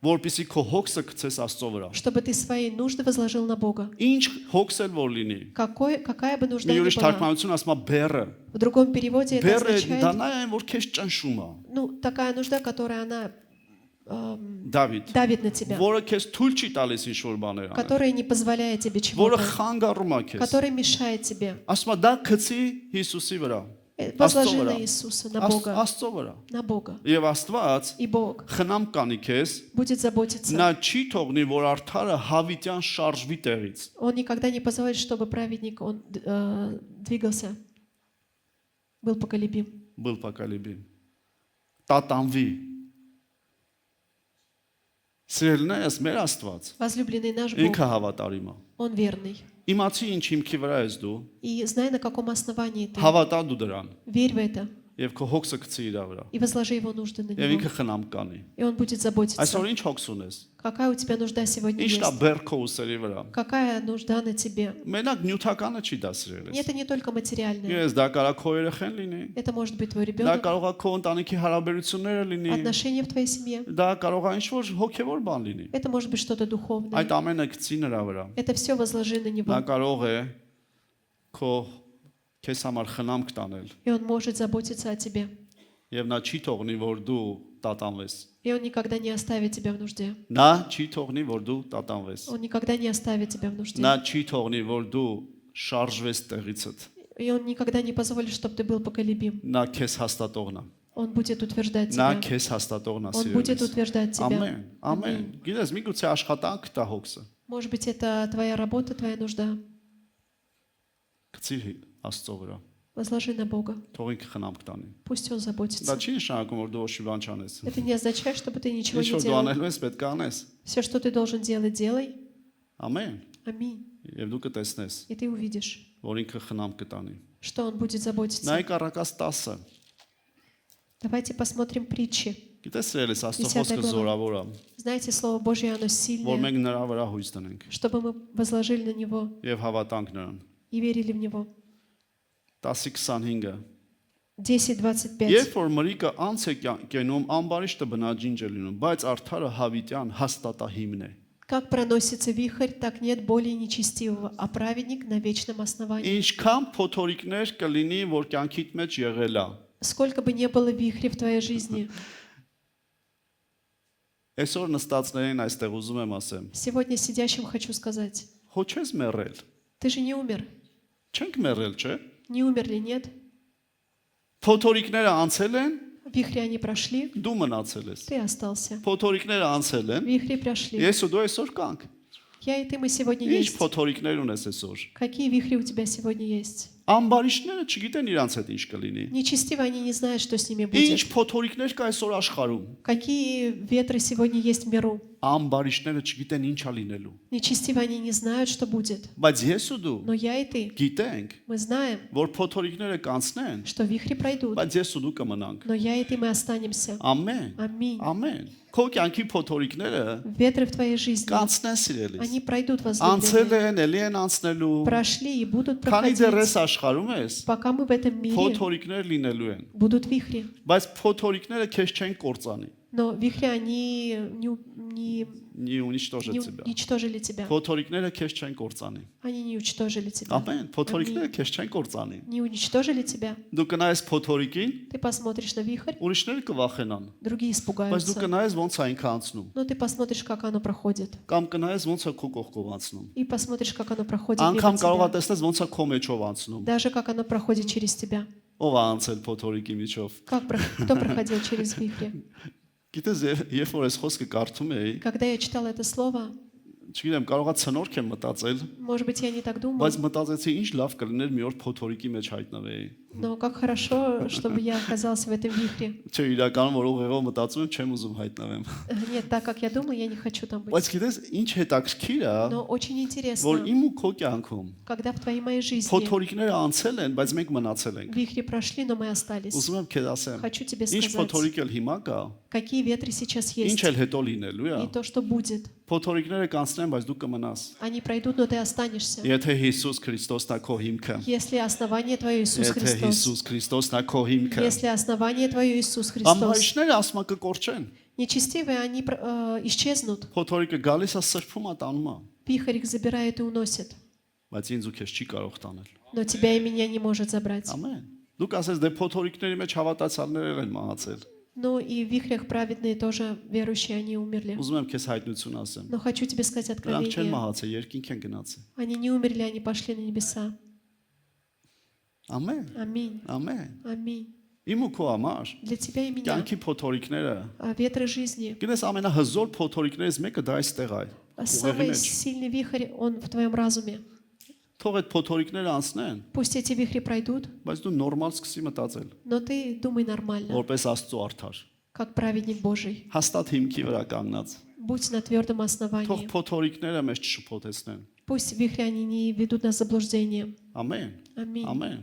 A: որպեսզի քո հոգսը գցես Աստծո վրա
B: чтобы ты свои нужды возложил на Бога.
A: Ինչ հոգս էլ որ լինի
B: Какая бы нужда
A: մի
B: ни
A: ուրիշ
B: была.
A: թարգմանություն ասում է բերը
B: В другом переводе это
A: բերը դա
B: означает,
A: նա է որ քեզ ճնշում է
B: ну, такая нужда, которая она
A: Դավիթ
B: давит на тебя,
A: որը քեզ թույլ չի տալիս ինչ որ բաներ անել
B: которая не позволяет тебе
A: որը
B: чего-то,
A: խանգարում է քեզ
B: которая мешает тебе.
A: ասում է դա գցի Հիսուսի վրա
B: Возложи
A: Աստծո
B: на
A: վրա
B: Иисуса, на Бога,
A: Աստծո վրա
B: на Бога.
A: Եվ Աստված
B: И Бог
A: խնամ կանի քեզ
B: будет заботиться.
A: նա չի թողնի որ արդարը հավիտյան շարժվի տեղից
B: Он никогда не позволит, чтобы праведник он двигался, был поколебим.
A: был поколебим տատանվի Սիրելիներս մեր Աստված
B: Возлюбленный наш Бог,
A: ինքը հավատարիմ է
B: Он верный.
A: Իմացի ինչ հիմքի վրա ես դու
B: И знай, на каком основании ты.
A: հավատա դու դրան
B: Верь в это
A: եւ քո հոգսը գցի իր վրա
B: и возложи его нужды на
A: եւ
B: него.
A: ինքը խնամ կանի
B: И он будет заботиться.
A: Այսօր ինչ հոգս ունես
B: Какая у тебя нужда сегодня
A: Ինչ
B: есть?
A: դա բերքո ուսերի վրա
B: Какая нужда на тебе?
A: Մենակ նյութականը չի դա
B: И
A: սիրելիս
B: это не только материальное.
A: Ես դա կարա քո երեխեն լինի
B: Это может быть твой
A: դա
B: ребенок,
A: կարող է քո ընտանիքի հարաբերությունները լինի
B: отношения в твоей семье.
A: դա կարող է ինչ որ հոգեվոր բան լինի
B: Это может быть что-то духовное.
A: այդ ամենը գցի նրա վրա
B: Это все возложи на
A: նա
B: него.
A: կարող է քո քեզ համար խնամք տանել
B: и Он может заботиться о тебе.
A: եւ նա չի թողնի որ դու տատանվես
B: И Он никогда не оставит тебя в нужде.
A: նա չի թողնի որ դու տատանվես
B: Он никогда не оставит тебя в нужде.
A: նա չի թողնի որ դու շարժվես տեղիցդ
B: И Он никогда не позволит, чтобы ты был поколебим.
A: նա քեզ հաստատողն է
B: Он будет утверждать
A: նա
B: тебя.
A: քեզ հաստատողն է
B: Он будет
A: սիրելիս
B: утверждать тебя.
A: ամեն ամեն գիտես միգուցե աշխատանք տա հոգսը
B: Может быть, это твоя работа, твоя нужда.
A: գցիր Աստծո վրա
B: Возложи на Бога.
A: թող ինքը խնամք տանի
B: Пусть Он
A: դա
B: заботится.
A: չի նշանակում որ դու ոչի բան չանես
B: Это не означает, чтобы ты ничего
A: ինչ
B: не
A: որ դու
B: делал.
A: անելու ես պետք է անես
B: Все, что ты должен делать, делай.
A: ամեն
B: Аминь.
A: եւ դու կտեսնես
B: И ты увидишь,
A: որ ինքը խնամք կտանի
B: что Он будет заботиться.
A: նայեք առակաց 10
B: Давайте посмотрим притчи.
A: գիտես սիրելիս Աստծո
B: 10
A: խոսքը
B: глава.
A: զորավոր է
B: Знаете, Слово Божье, оно
A: որ
B: сильное,
A: մենք նրա վրա հույս տնենք
B: чтобы мы возложили на Него
A: եւ հավատանք նրան
B: и верили в Него.
A: 10:25
B: 10:25.
A: Երբ որ մրիկը անց է կենում ամբարիշտը բնաջինջ է լինում բայց արդարը հավիտյան հաստատահիմն է
B: Как проносится вихрь, так нет более нечестивого, а праведник на вечном основании.
A: ինչքան փոթորիկներ կլինի որ կյանքիդ մեջ եղել է
B: Сколько бы ни было вихрей в твоей жизни,
A: այսօր նստածներին այստեղ ուզում եմ ասեմ
B: сегодня сидящим хочу сказать,
A: հո չես մեռել
B: ты же не умер.
A: չենք մեռել չէ
B: Не умерли, нет?
A: փոթորիկները անցել են
B: Вихри они прошли,
A: դու մնացել ես
B: ты остался.
A: փոթորիկները անցել են
B: Вихри прошли.
A: ես ու դու այսօր կանք
B: Я и ты, мы сегодня
A: ինչ
B: есть.
A: փոթորիկներ ունես այսօր
B: Какие вихри у тебя сегодня есть?
A: ամբարիշտները չգիտեն իրանց հետ ինչ կլինի
B: Нечестивые, они не знают, что с ними
A: ինչ
B: будет.
A: փոթորիկներ կա այսօր աշխարհում
B: Какие ветры сегодня есть в миру?
A: ամբարիշտները չգիտեն ինչ ա լինելու
B: Нечестивые, они не знают, что будет.
A: բայց ես ու դու
B: Но я и ты,
A: գիտենք
B: мы знаем,
A: որ փոթորիկները կանցնեն
B: что вихри пройдут.
A: բայց ես ու դու կմնանք
B: Но я и ты, мы останемся.
A: ամեն
B: Аминь.
A: ամեն քո կյանքի փոթորիկները
B: Ветры в твоей жизни,
A: կանցնեն սիրելիս
B: они пройдут
A: անցել
B: возлюбленные.
A: են էլի են անցնելու
B: Прошли и будут
A: քանի դեռ ես
B: проходить.
A: աշխարհում ես
B: Пока мы в этом мире,
A: փոթորիկներ լինելու են
B: будут вихри.
A: բայց փոթորիկները քեզ չեն կործանի
B: Но вихри, они не
A: не уничтожат тебя
B: уничтожили тебя.
A: փոթորիկները քեզ չեն կործանի
B: Они не уничтожили тебя.
A: ամեն փոթորիկները քեզ չեն կործանի
B: Не уничтожили тебя.
A: դու կնայես փոթորիկին
B: Ты посмотришь на вихрь,
A: ուրիշները կվախենան
B: другие
A: բայց դու
B: испугаются.
A: կնայես ոնց է ինքը անցնում
B: Но ты посмотришь, как оно проходит.
A: կամ կնայես ոնց է քո կողքով անցնում
B: И посмотришь, как оно проходит мимо
A: անգամ կարող
B: тебя.
A: է տեսնես ոնց է քո մեջով անցնում
B: Даже как оно проходит через тебя.
A: ով է անցել փոթորիկի միջով
B: Кто проходил через вихри?
A: գիտես երբ որ ես խոսքը կարդում էի
B: Когда я читала это слово,
A: չգիտեմ կարող է ցնորք եմ մտածել
B: может быть, я не так думала,
A: բայց մտածեցի ինչ լավ կլիներ մի օր փոթորիկի մեջ հայտնվեի
B: но как хорошо, чтобы я оказался в этом вихре.
A: չէ իրականում որ ուղեղով մտածում եմ չեմ ուզում հայտնվեմ
B: Нет, так как я думаю, я не хочу там быть.
A: բայց գիտես ինչ հետաքրքիր է
B: Но очень
A: որ
B: интересно,
A: իմ ու քո կյանքում
B: когда в твоей моей жизни
A: փոթորիկները անցել են բայց մենք մնացել ենք
B: вихри прошли, но мы остались.
A: ուզում եմ քեզ ասեմ
B: Хочу тебе
A: ինչ
B: сказать,
A: փոթորիկ էլ հիմա կա
B: какие ветры сейчас
A: ինչ
B: есть
A: էլ հետո լինելու է
B: и то, что будет.
A: փոթորիկները կանցնեն բայց դու կմնաս
B: Они пройдут, но ты останешься.
A: եթե Հիսուս Քրիստոսն է քո հիմքը
B: Если основание твое Иисус
A: եթե
B: Христос,
A: Հիսուս Քրիստոսն է քո հիմքը
B: если основание твое Иисус Христос,
A: ամբարիշները ասում է կկորչեն
B: нечестивые, они исчезнут.
A: փոթորիկը գալիս է սրբում է տանում է
B: Вихрь их забирает и уносит.
A: բայց ինձ ու քեզ չի կարող տանել
B: Но тебя и меня не может забрать.
A: ամեն դուք ասես դե փոթորիկների մեջ հավատացյալներ են մահացել
B: Но и в вихрях праведные тоже верующие, они умерли.
A: ուզում եմ քեզ հայտնություն ասեմ
B: Но хочу тебе сказать
A: նրանք չեն
B: откровение.
A: մահացել երկինք են գնացել
B: Они не умерли, они пошли на небеса.
A: ամեն
B: Аминь.
A: ամեն
B: Аминь.
A: իմ ու քո համար
B: Для тебя и меня.
A: կյանքի փոթորիկները
B: Ветры жизни.
A: գիտես ամենահզոր փոթորիկներից մեկը դա այստեղ է
B: Самый
A: մեջ
B: сильный вихрь, он в твоем разуме.
A: թող այդ փոթորիկները անցնեն
B: Пусть эти вихри пройдут,
A: բայց դու նորմալ սկսի մտածել
B: но ты думай нормально,
A: որպես Աստծո արդար
B: как праведник Божий.
A: հաստատ հիմքի վրա կանգնած
B: Будь на твердом
A: թող
B: основании.
A: փոթորիկները մեզ չշփոթեցնեն
B: Пусть вихри, они не ведут нас в заблуждение.
A: ամեն
B: Аминь.
A: ամեն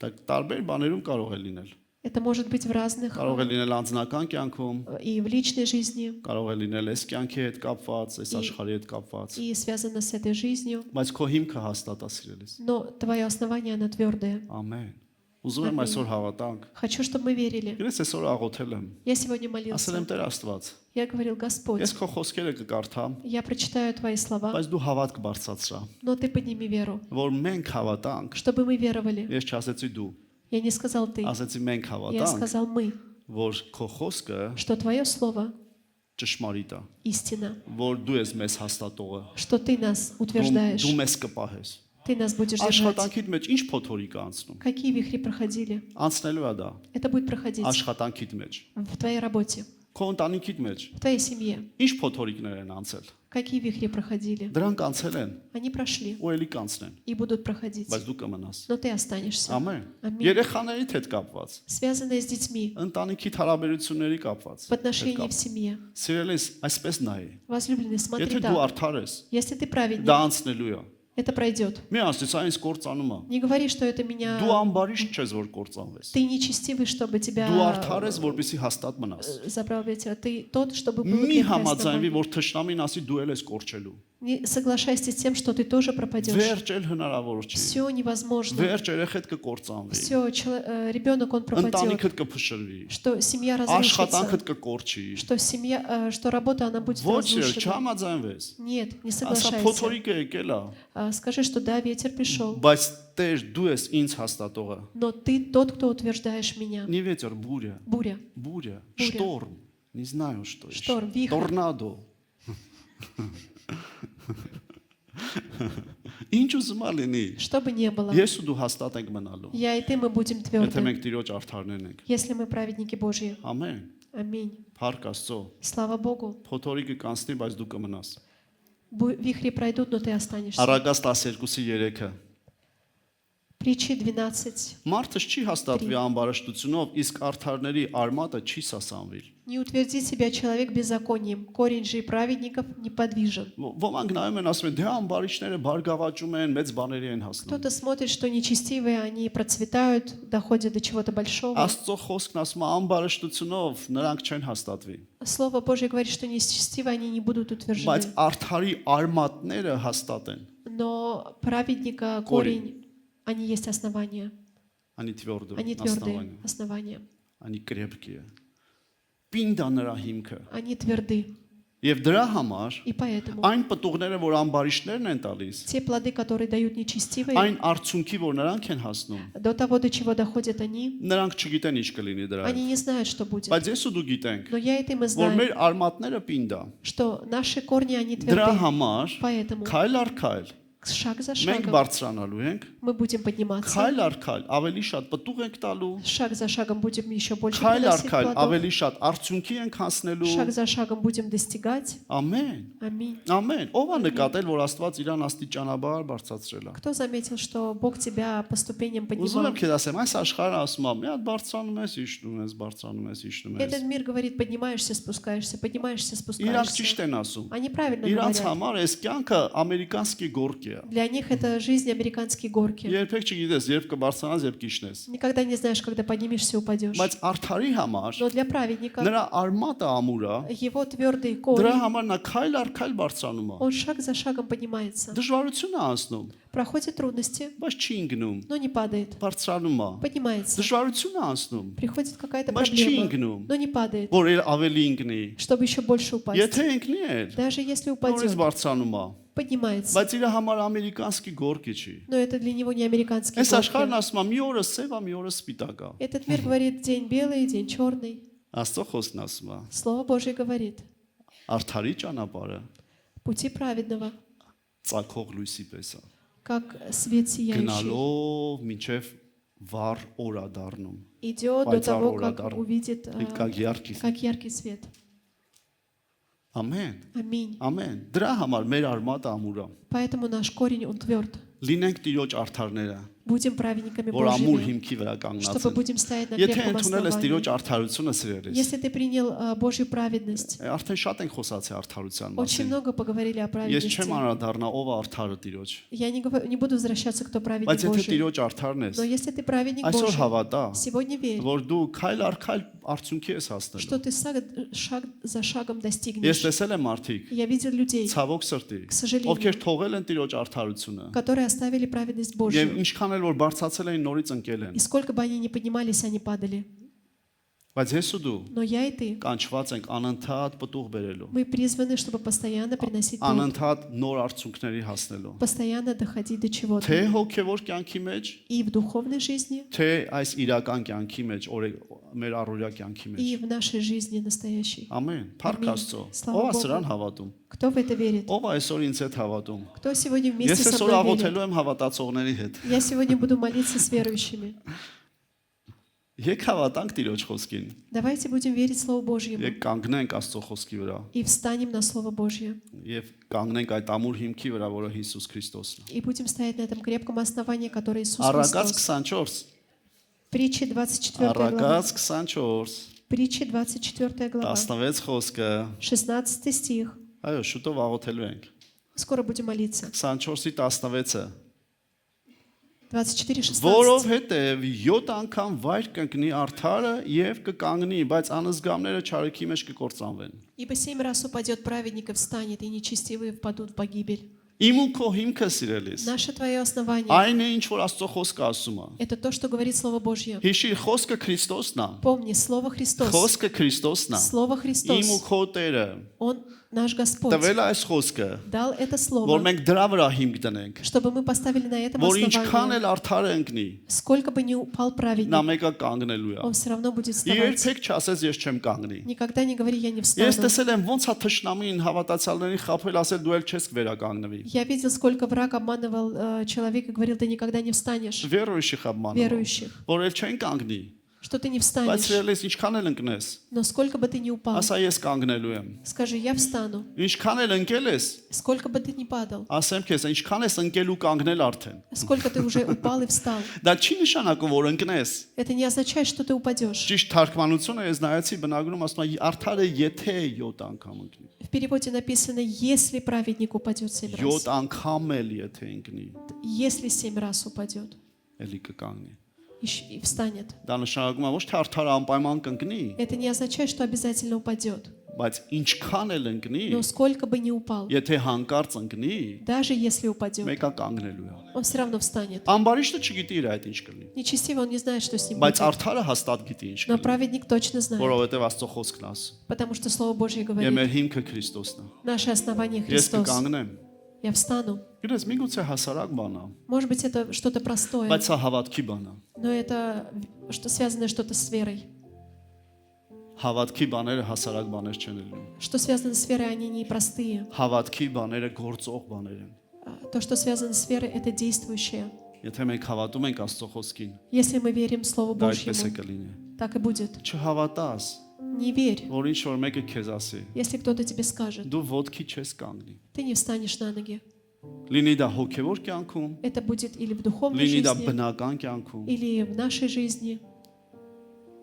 A: դա տարբեր բաներում կարող է լինել
B: Это может быть в разных,
A: կարող է լինել անձնական կյանքում
B: и в личной жизни,
A: կարող է լինել այս կյանքի հետ կապված այս աշխարհի հետ կապված
B: и связано с этой жизнью.
A: բայց քո հիմքը հաստատ է սիրելիս
B: Но твое основание, оно твердое.
A: ամեն Ուզում եմ այսօր հավատանք։
B: Хочу, чтобы мы верили.
A: Ես այսօր աղոթել եմ։
B: Я сегодня
A: Ասել եմ
B: молился.
A: Տեր Աստված,
B: Я говорил, Господь,
A: ես քո խոսքերը կկարդամ,
B: я прочитаю Твои слова,
A: բայց դու հավատք բարձրացրա,
B: но Ты подними веру,
A: որ մենք հավատանք։
B: чтобы мы веровали.
A: Ես չասեցի դու,
B: Я не сказал Ты,
A: ասեցի մենք
B: я
A: հավատանք,
B: сказал мы,
A: որ քո խոսքը
B: что Твое Слово
A: ճշմարիտ է,
B: истина,
A: որ դու ես մեզ հաստատողը,
B: что Ты нас
A: դու
B: утверждаешь,
A: մեզ կպահես։
B: Ты нас будешь держать.
A: Աշխատանքիդ մեջ ինչ փոթորիկ է անցնում։
B: Какие вихри проходили?
A: Անցնելու է դա
B: Это будет проходить
A: աշխատանքիդ մեջ,
B: в Твоей работе,
A: քո ընտանիքիդ մեջ
B: в Твоей семье.
A: ինչ փոթորիկներ են անցել։
B: Какие вихри проходили?
A: Դրանք անցել են
B: Они прошли
A: ու ելի կանցնեն,
B: и будут проходить,
A: բայց դու կմնաս։
B: но Ты останешься.
A: Ամեն։
B: Ամեն։
A: Երեխաների հետ կապված,
B: Связанные с детьми,
A: ընտանիքի հարաբերությունների կապված։
B: в отношении в семье.
A: Սիրելիս, այսպես նայ։
B: Возлюбленный, смотри
A: Եթե դու
B: так.
A: արդար ես,
B: Если ты праведник,
A: դա անցնելու է։
B: это пройдет.
A: Մի ասես, այս կործանում է։
B: Не говори, что это
A: Դու
B: меня...
A: ամբարիշտ չես, որ կործանվես։
B: Ты нечестивый, чтобы тебя
A: Դու արդար ես, որպեսզի հաստատ մնաս։
B: забрал ветер. Ты тот, чтобы было
A: Մի
B: крепкое
A: համաձայնվի,
B: основание.
A: որ թշնամին ասի դու էլ ես կորչելու։
B: Не соглашайся с тем, что ты тоже пропадешь.
A: Վերջ էլ հնարավոր չի։
B: Все невозможно.
A: Վերջ երեխեդ кկործանվի։
B: Все, ребенок, он пропадет.
A: Ընտանիքդ կփշրվի։
B: Что семья разрушится.
A: Աշխատանքդ կկորչի։
B: Что семья, что работа, она будет
A: Ոչ էլ
B: разрушена.
A: չհամաձայնվես։
B: Нет, не
A: Ասա
B: соглашайся.
A: փոթորիկը եկել է,
B: Скажи, что да, ветер пришел,
A: բայց Տեր դու ես ինձ հաստատողը։
B: но ты тот, кто утверждаешь меня.
A: Не ветер, буря,
B: Буря,
A: буря,
B: Буря.
A: шторм, не знаю что еще.
B: Шторм, вихрь.
A: Торнадо. Ինչ ուզում ա լինի։
B: что бы ни было,
A: Ես ու դու հաստատ ենք մնալու։
B: я и ты, мы будем
A: Եթե
B: тверды,
A: մենք Տիրոջ արդարներն ենք։
B: если мы праведники Божьи.
A: Ամեն։
B: Аминь.
A: Փառք Աստծո։
B: Слава Богу.
A: Փոթորիկը կանցնի, բայց դու կմնաս։
B: Вихри пройдут, но ты останешься.
A: Առագաս 12-ի 3-ը։
B: Притчи 12.
A: Մարդը չի հաստատվի ամբարշտությունով, իսկ արդարների արմատը չի սասանվի։
B: Не утвердит себя человек беззаконием, корень же и праведников неподвижен.
A: Ոմանք նայում են ասում են, դե ամբարիչները բարգավաճում են, մեծ բաների են հասնում։
B: Кто-то смотрит, что нечестивые, они процветают, доходят до чего-то большого.
A: Աստծո խոսքն ասում է ամբարշտությունով նրանք չեն հաստատվի։
B: Слово Божье говорит, что нечестивые, они не будут
A: Բայց
B: утверждены.
A: արդարի արմատները հաստատ են։
B: Но праведника корень, они есть основания.
A: Они твердые,
B: Они твердые основания.
A: Они крепкие։ Պինդա նրա հիմքը։
B: Они тверды.
A: Եվ դրա համար
B: И поэтому
A: այն պտուղները, որ ամբարիչներն են տալիս,
B: те плоды, которые дают нечестивые,
A: այն արդյունքի, որ նրանք են հասնում,
B: до того, до чего доходят они,
A: նրանք չգիտեն ինչ կլինի դրա։
B: они не знают, что будет.
A: Բայց ես ու դու գիտենք,
B: Но я и ты, мы
A: որ
B: знаем,
A: մեր արմատները պինդա։
B: что наши корни, они
A: Դրա
B: тверды.
A: համար
B: Поэтому
A: քայլ առ քայլ
B: шаг за
A: մենք
B: шагом
A: բարձրանալու ենք,
B: мы будем подниматься.
A: քայլ առ քայլ ավելի շատ պտուղ ենք տալու,
B: Шаг за шагом будем еще больше
A: քայլ առ
B: приносить
A: քայլ
B: плодов.
A: ավելի շատ արդյունքի ենք հասնելու։
B: Шаг за шагом будем достигать.
A: Ամեն։
B: Аминь.
A: Ամեն։ Ո՞վ է նկատել, որ Աստված իրան աստիճանաբար բարձրացրել է։
B: Кто заметил, что Бог тебя по ступеням
A: Ուզում
B: поднимал?
A: եմ քեզ ասեմ, այս աշխարհը ասում է, մի հատ բարձրանում ես, իջնում ես, բարձրանում ես, իջնում ես։
B: Этот мир говорит, поднимаешься, спускаешься, поднимаешься,
A: Իրանք ճիշտ
B: спускаешься.
A: են ասում։
B: Они правильно
A: Իրանց
B: говорят.
A: համար այս կյանքը ամերիկանский горки է։
B: Для них это жизнь американские горки.
A: Երբեք չգիտես, երբ կբարձրանաս, երբ կիջնես։
B: Никогда не знаешь, когда поднимешься, упадешь.
A: Բայց արդարի համար
B: Но для праведника
A: նրա արմատը ամուր է,
B: его твердый
A: դրա
B: корень,
A: համար նա քայլ առ քայլ բարձրանում է։
B: он шаг за шагом поднимается.
A: Դժվարություն է անցնում,
B: Проходит трудности,
A: բայց չի ընկնում,
B: но не падает.
A: բարձրանում է։
B: Поднимается.
A: Դժվարություն է անցնում,
B: Приходит какая-то
A: բայց չի
B: проблема,
A: ընկնում,
B: но не падает,
A: որ ավելի ընկնի։
B: чтобы еще больше упасть.
A: Եթե ընկնի էլ,
B: Даже если
A: նորից
B: упадет,
A: բարձրանում է,
B: поднимается.
A: բայց իր համար ամերիկանский горки չի։
B: Но это для него не американские
A: Այս աշխարհն
B: горки.
A: ասում է, մի օրը սև է, մի օրը սպիտակ է։
B: Этот мир говорит день белый, день черный.
A: Աստծո խոսքն ասում է,
B: Слово Божье говорит,
A: արդարի ճանապարհը
B: пути праведного,
A: ծակող լույսի պես է։
B: как свет сияющий,
A: Գնալով մինչև վառ օր է դառնում։
B: идет до
A: Пойдет
B: того,
A: ура,
B: как
A: даром.
B: увидит,
A: Как яркий свет։
B: как яркий свет.
A: Ամեն։
B: Аминь.
A: Ամեն։ Դրա համար մեր արմատը ամուր է։
B: Поэтому наш корень, он тверд.
A: Լինենք Տիրոջ արդարները,
B: Будем праведниками
A: որ амուր
B: Божьими,
A: հիմքի վրա
B: чтобы
A: կանգնած են։
B: будем стоять на
A: Եթե
B: крепком
A: ընդունել ես Տիրոջ
B: основании.
A: արդարությունը սիրելիս,
B: Если ты принял Божью праведность,
A: արդեն շատ ենք խոսացի արդարության
B: очень
A: մասին։
B: много поговорили о
A: Ես
B: праведности.
A: չեմ անդառնա ով է արդարը Տիրոջ։
B: Я не буду возвращаться, кто
A: Բայց
B: праведник
A: եթե
B: Божий.
A: Տիրոջ արդարն ես,
B: Но если ты праведник
A: այսօր
B: Божий,
A: հավատա,
B: сегодня верь,
A: որ դու քայլ առ քայլ արդյունքի ես հասնելու։
B: что ты шаг за шагом
A: Ես
B: достигнешь.
A: տեսել եմ մարդիկ,
B: Я видел людей,
A: ցավոք սրտի,
B: К сожалению.
A: ովքեր թողել են Տիրոջ արդարությունը,
B: которые оставили праведность
A: եւ
B: Божью.
A: ինչքան էլ որ բարձրացել էին նորից ընկել են։
B: И сколько бы они ни поднимались, они падали.
A: Բայց ես ու դու
B: Но я и ты,
A: կանչված ենք անընդհատ պտուղ բերելու,
B: мы призваны, чтобы постоянно приносить плод,
A: անընդհատ նոր արդյունքների հասնելու։
B: постоянно доходить до чего-то.
A: Թե հոգեվոր կյանքի մեջ,
B: И в духовной жизни,
A: թե այս իրական կյանքի մեջ, մեր առօրյա կյանքի մեջ։
B: и в нашей жизни настоящей.
A: Ամեն։ Փառք
B: Ամեն։
A: Աստծո։
B: Слава
A: Ո՞վ է
B: Բогу։
A: սրան հավատում։
B: Кто в это верит?
A: Ո՞վ է այսօր ինձ հետ հավատում։
B: Кто сегодня вместе
A: Ես
B: со
A: այսօր
B: мной верит?
A: աղոթելու եմ հավատացողների հետ։
B: Я сегодня буду молиться с верующими.
A: Եկ հավատանք Տիրոջ խոսքին։
B: Давайте будем верить Слову Божьему
A: Եկ կանգնենք Աստծո խոսքի վրա
B: и встанем на Слово Божье.
A: եւ կանգնենք այդ ամուր հիմքի վրա, որը Հիսուս Քրիստոսն է։
B: И будем стоять на этом крепком основании, которое Иисус
A: Առակաց
B: Христос.
A: 24։
B: Притча 24 глава.
A: Առակաց 24։
B: Притча 24 глава.
A: 16 խոսքը։
B: 16 стих.
A: Այո, շուտով աղոթելու ենք։
B: Скоро будем молиться.
A: 24-ի 16-ը։
B: 24:16.
A: Որովհետև 7 անգամ վայր կընկնի արդարը եւ կկանգնի, բայց անզգամները չարիքի մեջ կկործանվեն։
B: Ибо 7 раз упадет праведник и встанет, и нечестивые впадут в погибель.
A: Իմ ու քո հիմքը սիրելիս։
B: Наше твое основание
A: Այն է ինչ որ Աստծո խոսքը ասում է։
B: это то, что говорит Слово Божье.
A: Հիշիր, խոսքը Քրիստոսն է։
B: Помни, Слово Христос.
A: Խոսքը Քրիստոսն է։
B: Слово
A: Իմ ու
B: Христос.
A: քո Տերը
B: Он наш Господь.
A: տվել է այս խոսքը,
B: Дал это
A: որ
B: Слово,
A: մենք դրա վրա հիմք դնենք,
B: чтобы мы поставили на этом
A: որ ինչքան
B: основании.
A: էլ արդարը ընկնի,
B: Сколько бы ни упал
A: նա
B: праведник,
A: մեկը կանգնելու է։
B: он все равно будет вставать.
A: Երբեք չասես ես չեմ կանգնի։
B: Никогда не говори, я не
A: Ես
B: встану.
A: տեսել եմ ոնց է թշնամին հավատացյալներին խափել, ասել դու էլ չես կվերականգնվի։
B: Я видел, сколько враг обманывал человека и говорил, ты никогда не встанешь,
A: Վերոյշի խաբման։
B: верующих,
A: Որ էլ չեն կանգնի,
B: что ты не
A: բայց
B: встанешь.
A: սիրելիս ինչքան էլ ընկնես,
B: Но сколько бы ты ни упал,
A: ասա ես կանգնելու եմ։
B: скажи, я встану.
A: Ինչքան էլ ընկել ես,
B: Сколько бы ты ни падал,
A: ասեմ քեզ, ինչքան ես ընկել ու կանգնել արդեն։
B: сколько ты уже упал и встал.
A: Դա չի նշանակում որ ընկնես։
B: Это не означает, что ты упадешь.
A: Ճիշտ թարգմանությունը ես նայեցի բնագրում ասում է արդարը եթե 7 անգամ ընկնի։
B: В переводе написано, если праведник упадет 7
A: 7
B: раз,
A: անգամ էլ եթե ընկնի,
B: если 7 раз упадет
A: էլի կկանգնի։
B: и встанет.
A: Դա նշանակում է ոչ թե արդարը անպայման կընկնի,
B: Это не означает, что обязательно упадет.
A: բայց ինչքան էլ ընկնի,
B: Но сколько бы ни упал,
A: եթե հանկարծ ընկնի,
B: даже если упадет,
A: մեկը կանգնելու է։
B: он все равно встанет.
A: Ամբարիշտը չգիտի իր այդ ինչ կլինի,
B: Нечестивый, он не знает, что с ним
A: բայց
B: будет.
A: արդարը հաստատ գիտի ինչ
B: Но
A: կլինի,
B: праведник точно знает,
A: որովհետև Աստծո խոսքն ասում։
B: потому что Слово Божье
A: Եվ
B: говорит,
A: մեր հիմքը Քրիստոսն է։
B: наше основание
A: Ես
B: Христос.
A: կկանգնեմ։
B: Я встану.
A: Գիտես, միգուցե հասարակ բան է,
B: Может быть, это что-то простое,
A: բայց սա հավատքի բան է։
B: но это что связано что-то с верой.
A: Հավատքի բաները հասարակ բաներ չեն լինում։
B: Что связано с верой, они не простые.
A: Հավատքի баները գործող բաներ են։
B: То, что связано с верой, это действующее.
A: Եթե մենք հավատում ենք Աստծո խոսքին,
B: Если мы верим Слову
A: դա այդպես է
B: Божьему,
A: կլինի։
B: так и будет.
A: Չհավատաս,
B: Не верь,
A: որ ինչ որ մեկը քեզ ասի,
B: если кто-то тебе скажет,
A: դու ոտքի չես կանգնի։
B: ты не встанешь на ноги.
A: Լինի դա հոգևոր կյանքում,
B: Это будет или в духовной
A: լինի դա
B: жизни,
A: բնական կյանքում։
B: или в нашей жизни.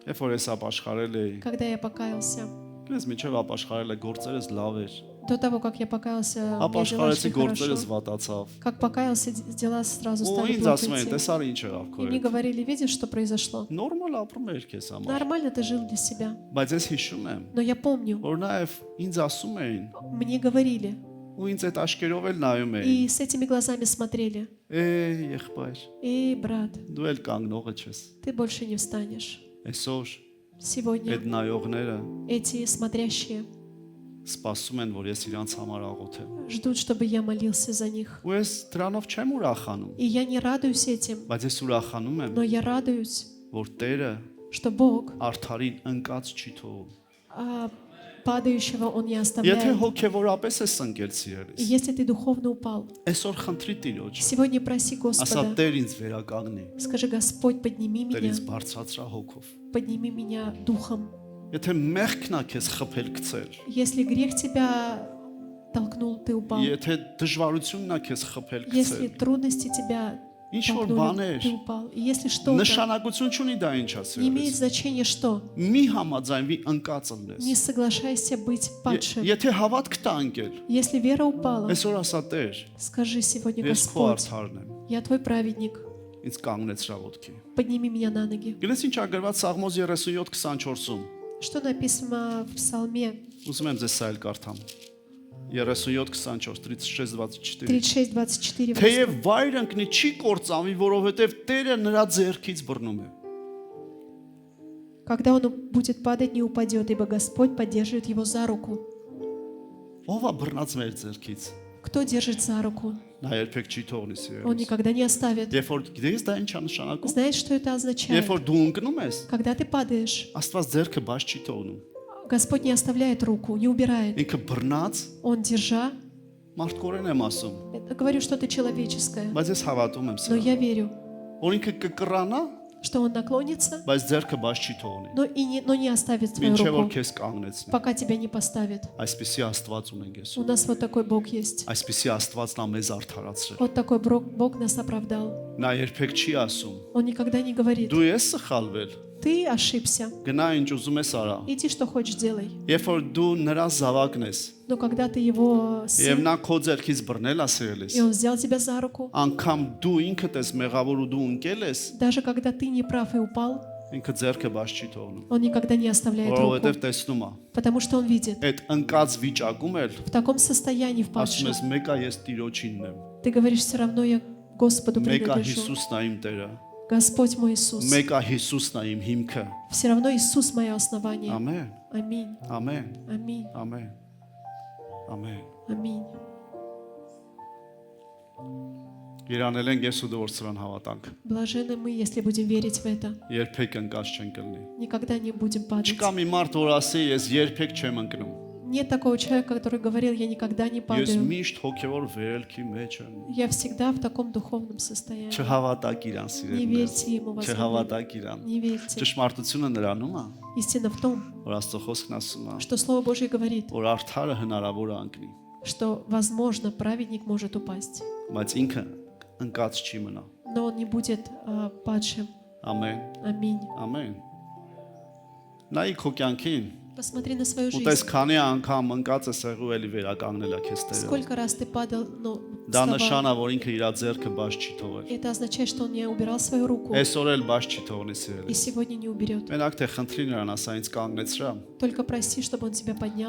A: Երբ որ ես ապաշխարել էի,
B: Когда я покаялся,
A: ես միջև ապաշխարել է գործերս լավ էր։
B: до того, как я покаялся, у меня дела
A: Ապաշխարեցի
B: шли
A: գործերս
B: хорошо.
A: վատացավ։
B: Как покаялся, дела сразу
A: Ու
B: стали
A: ինձ
B: плохо
A: ասում են,
B: идти.
A: տեսար ինչ եղավ քո
B: И мне
A: հետ։
B: говорили, видишь, что произошло?
A: Նորմալ ապրում էր քեզ համար։
B: Нормально ты жил для себя.
A: Բայց ես հիշում եմ,
B: Но я помню,
A: որ նաև ինձ ասում էին,
B: мне говорили,
A: ու ինձ այդ աշկերով էլ նայում էին։
B: и с этими глазами смотрели.
A: Եղբայր,
B: Эй, брат,
A: դու էլ կանգնողը չես։
B: ты больше не встанешь.
A: Այսօր
B: Сегодня
A: այդ նայողները
B: эти смотрящие
A: սպասում են, որ ես իրանց համար աղոթեմ։
B: ждут, чтобы я молился за них.
A: Ու ես դրանով չեմ ուրախանում,
B: И я не радуюсь этим,
A: բայց ես ուրախանում եմ,
B: но я радуюсь,
A: որ Տերը
B: что Бог
A: արդարին ընկած չի թողում։
B: падающего Он не
A: Եթե
B: оставляет.
A: հոգևորապես ես ընկել
B: И
A: սիրելիս,
B: если ты духовно упал,
A: այսօր խնդրի Տիրոջ,
B: сегодня проси
A: ասա
B: Господа,
A: Տեր ինձ վերականգնի,
B: скажи, Господь, подними
A: Տեր
B: меня,
A: ինձ բարձրացրա հոգով։
B: подними меня духом.
A: Եթե մեղքն է քեզ խփել գցել,
B: Если грех тебя толкнул, ты упал.
A: եթե դժվարությունն է քեզ խփել
B: Если
A: գցել,
B: трудности тебя
A: ինչ որ
B: толкнули,
A: բաներ,
B: ты упал. И если что-то,
A: նշանակություն չունի դա ինչ
B: не имеет
A: ասել։
B: значения что,
A: Մի համաձայնվի ընկած
B: не
A: ըլնես։
B: соглашайся быть падшим.
A: Եթե հավատք տա ընկել,
B: Если вера упала,
A: այսօր ասա Տեր,
B: скажи сегодня,
A: ես քո
B: Господь,
A: արդարն եմ։
B: я твой праведник.
A: ինձ կանգնեցրա ոտքի։
B: подними меня на ноги.
A: Գիտես ինչ ա գրված Սաղմոս 37:24-ում։
B: Что написано в Псалме
A: Ուզում եմ ձեզ սա էլ կարդամ։ 37:24, 36:24։
B: 36:24.
A: Թեև վայր ընկնի չի կործանվի, որովհետև Տերը նրա ձեռքից բռնում է։
B: Когда он будет падать, не упадет, ибо Господь поддерживает его за руку.
A: Ո՞վ է բռնած մեր ձեռքից։
B: Кто держит за руку?
A: Նա երբեք չի թողնի
B: Он
A: սիրելիս։
B: никогда не оставит.
A: Երբ որ գիտես դա ինչ է նշանակում։
B: Знаешь, что это означает?
A: Երբ որ դու ընկնում ես,
B: Когда ты падаешь,
A: Աստված ձեռքը բաց չի թողնում։
B: Господь не оставляет руку, не убирает.
A: Ինքը բռնած
B: Он держа,
A: մարդկորեն եմ ասում,
B: это говорю что-то человеческое,
A: բայց ես հավատում եմ
B: но
A: սրա։
B: я верю,
A: Որ ինքը կկռանա,
B: что Он наклонится,
A: բայց ձեռքը բաց չի թողնի։
B: но не оставит твою
A: Մինչև որ
B: руку,
A: քեզ կանգնեցնի։
B: пока тебя не поставит.
A: Այսպիսի Աստված ունենք ես։
B: У нас вот такой Бог есть.
A: Այսպիսի Աստվածն է մեզ արդարացրել։
B: Вот такой Бог нас оправдал.
A: Նա երբեք չի ասում.
B: Он никогда не говорит,
A: Դու ես սխալվել։
B: ты ошибся,
A: Գնա ինչ ուզում ես արա։
B: иди что хочешь делай.
A: Երբ որ դու նրա զավակն ես,
B: Но когда ты его
A: եւ
B: сын,
A: նա քո ձեռքից բռնել է սիրելիս,
B: и он взял тебя за руку,
A: անգամ դու ինքդ ես մեղավոր ու դու ընկել ես,
B: даже когда ты не прав и упал,
A: ինքը ձեռքը բաց չի թողնում։
B: он никогда не оставляет руку,
A: Որովհետեւ տեսնում է,
B: потому что он видит.
A: այդ ընկած վիճակում էլ
B: В таком состоянии
A: ասում
B: впадшем,
A: ես մեկա ես Տիրոջինն եմ,
B: ты говоришь, все равно я Господу
A: մեկա
B: принадлежу.
A: Հիսուսն է իմ Տերը,
B: Господь мой Иисус.
A: մեկա Հիսուսն է իմ հիմքը։
B: Все равно Иисус мое основание.
A: Ամեն,
B: Аминь.
A: ամեն,
B: Аминь.
A: ամեն, ամեն։
B: Аминь.
A: Իրանել ենք ես ու դու որ սրան հավատանք։
B: Блажены мы, если будем верить в это.
A: Երբեք ընկած չենք կլնի։
B: Никогда не будем падать.
A: Չկա մի մարդ որ ասի ես երբեք չեմ ընկնում։
B: Нет такого человека, который говорил, я никогда не
A: Ես
B: падаю.
A: միշտ հոգևոր վերելքի մեջ եմ։
B: Я всегда в таком духовном состоянии.
A: Չհավատակ իրան
B: Не
A: սիրելիներ։
B: верьте ему, возлюбленные.
A: Չհավատակ իրան։
B: Не верьте.
A: Ճշմարտությունը նրանում է,
B: Истина в том,
A: որ Աստծո խոսքն ասում է,
B: что Слово Божье говорит,
A: որ արդարը հնարավոր է ընկնի,
B: что, возможно, праведник может упасть,
A: բայց ինքը ընկած չի մնա։
B: но он не будет падшим.
A: Ամեն,
B: Аминь.
A: ամեն։ Նայ քո կյանքին,
B: Посмотри на свою
A: ու տես
B: жизнь.
A: քանի անգամ ընկած ես եղու էլի վերականգնել է քեզ Տերը։
B: Сколько раз ты падал, но
A: Դա
B: вставал.
A: նշան է, որ ինքը իր ձեռքը բաց չի թողել։
B: Это означает, что он не убирал свою руку
A: Այսօր էլ բաց չի թողնի
B: и
A: սիրելի։
B: сегодня не уберет.
A: Մենակ թե խնդրի նրան ասա ինձ կանգնեցրա։
B: Только проси, чтобы он тебя поднял.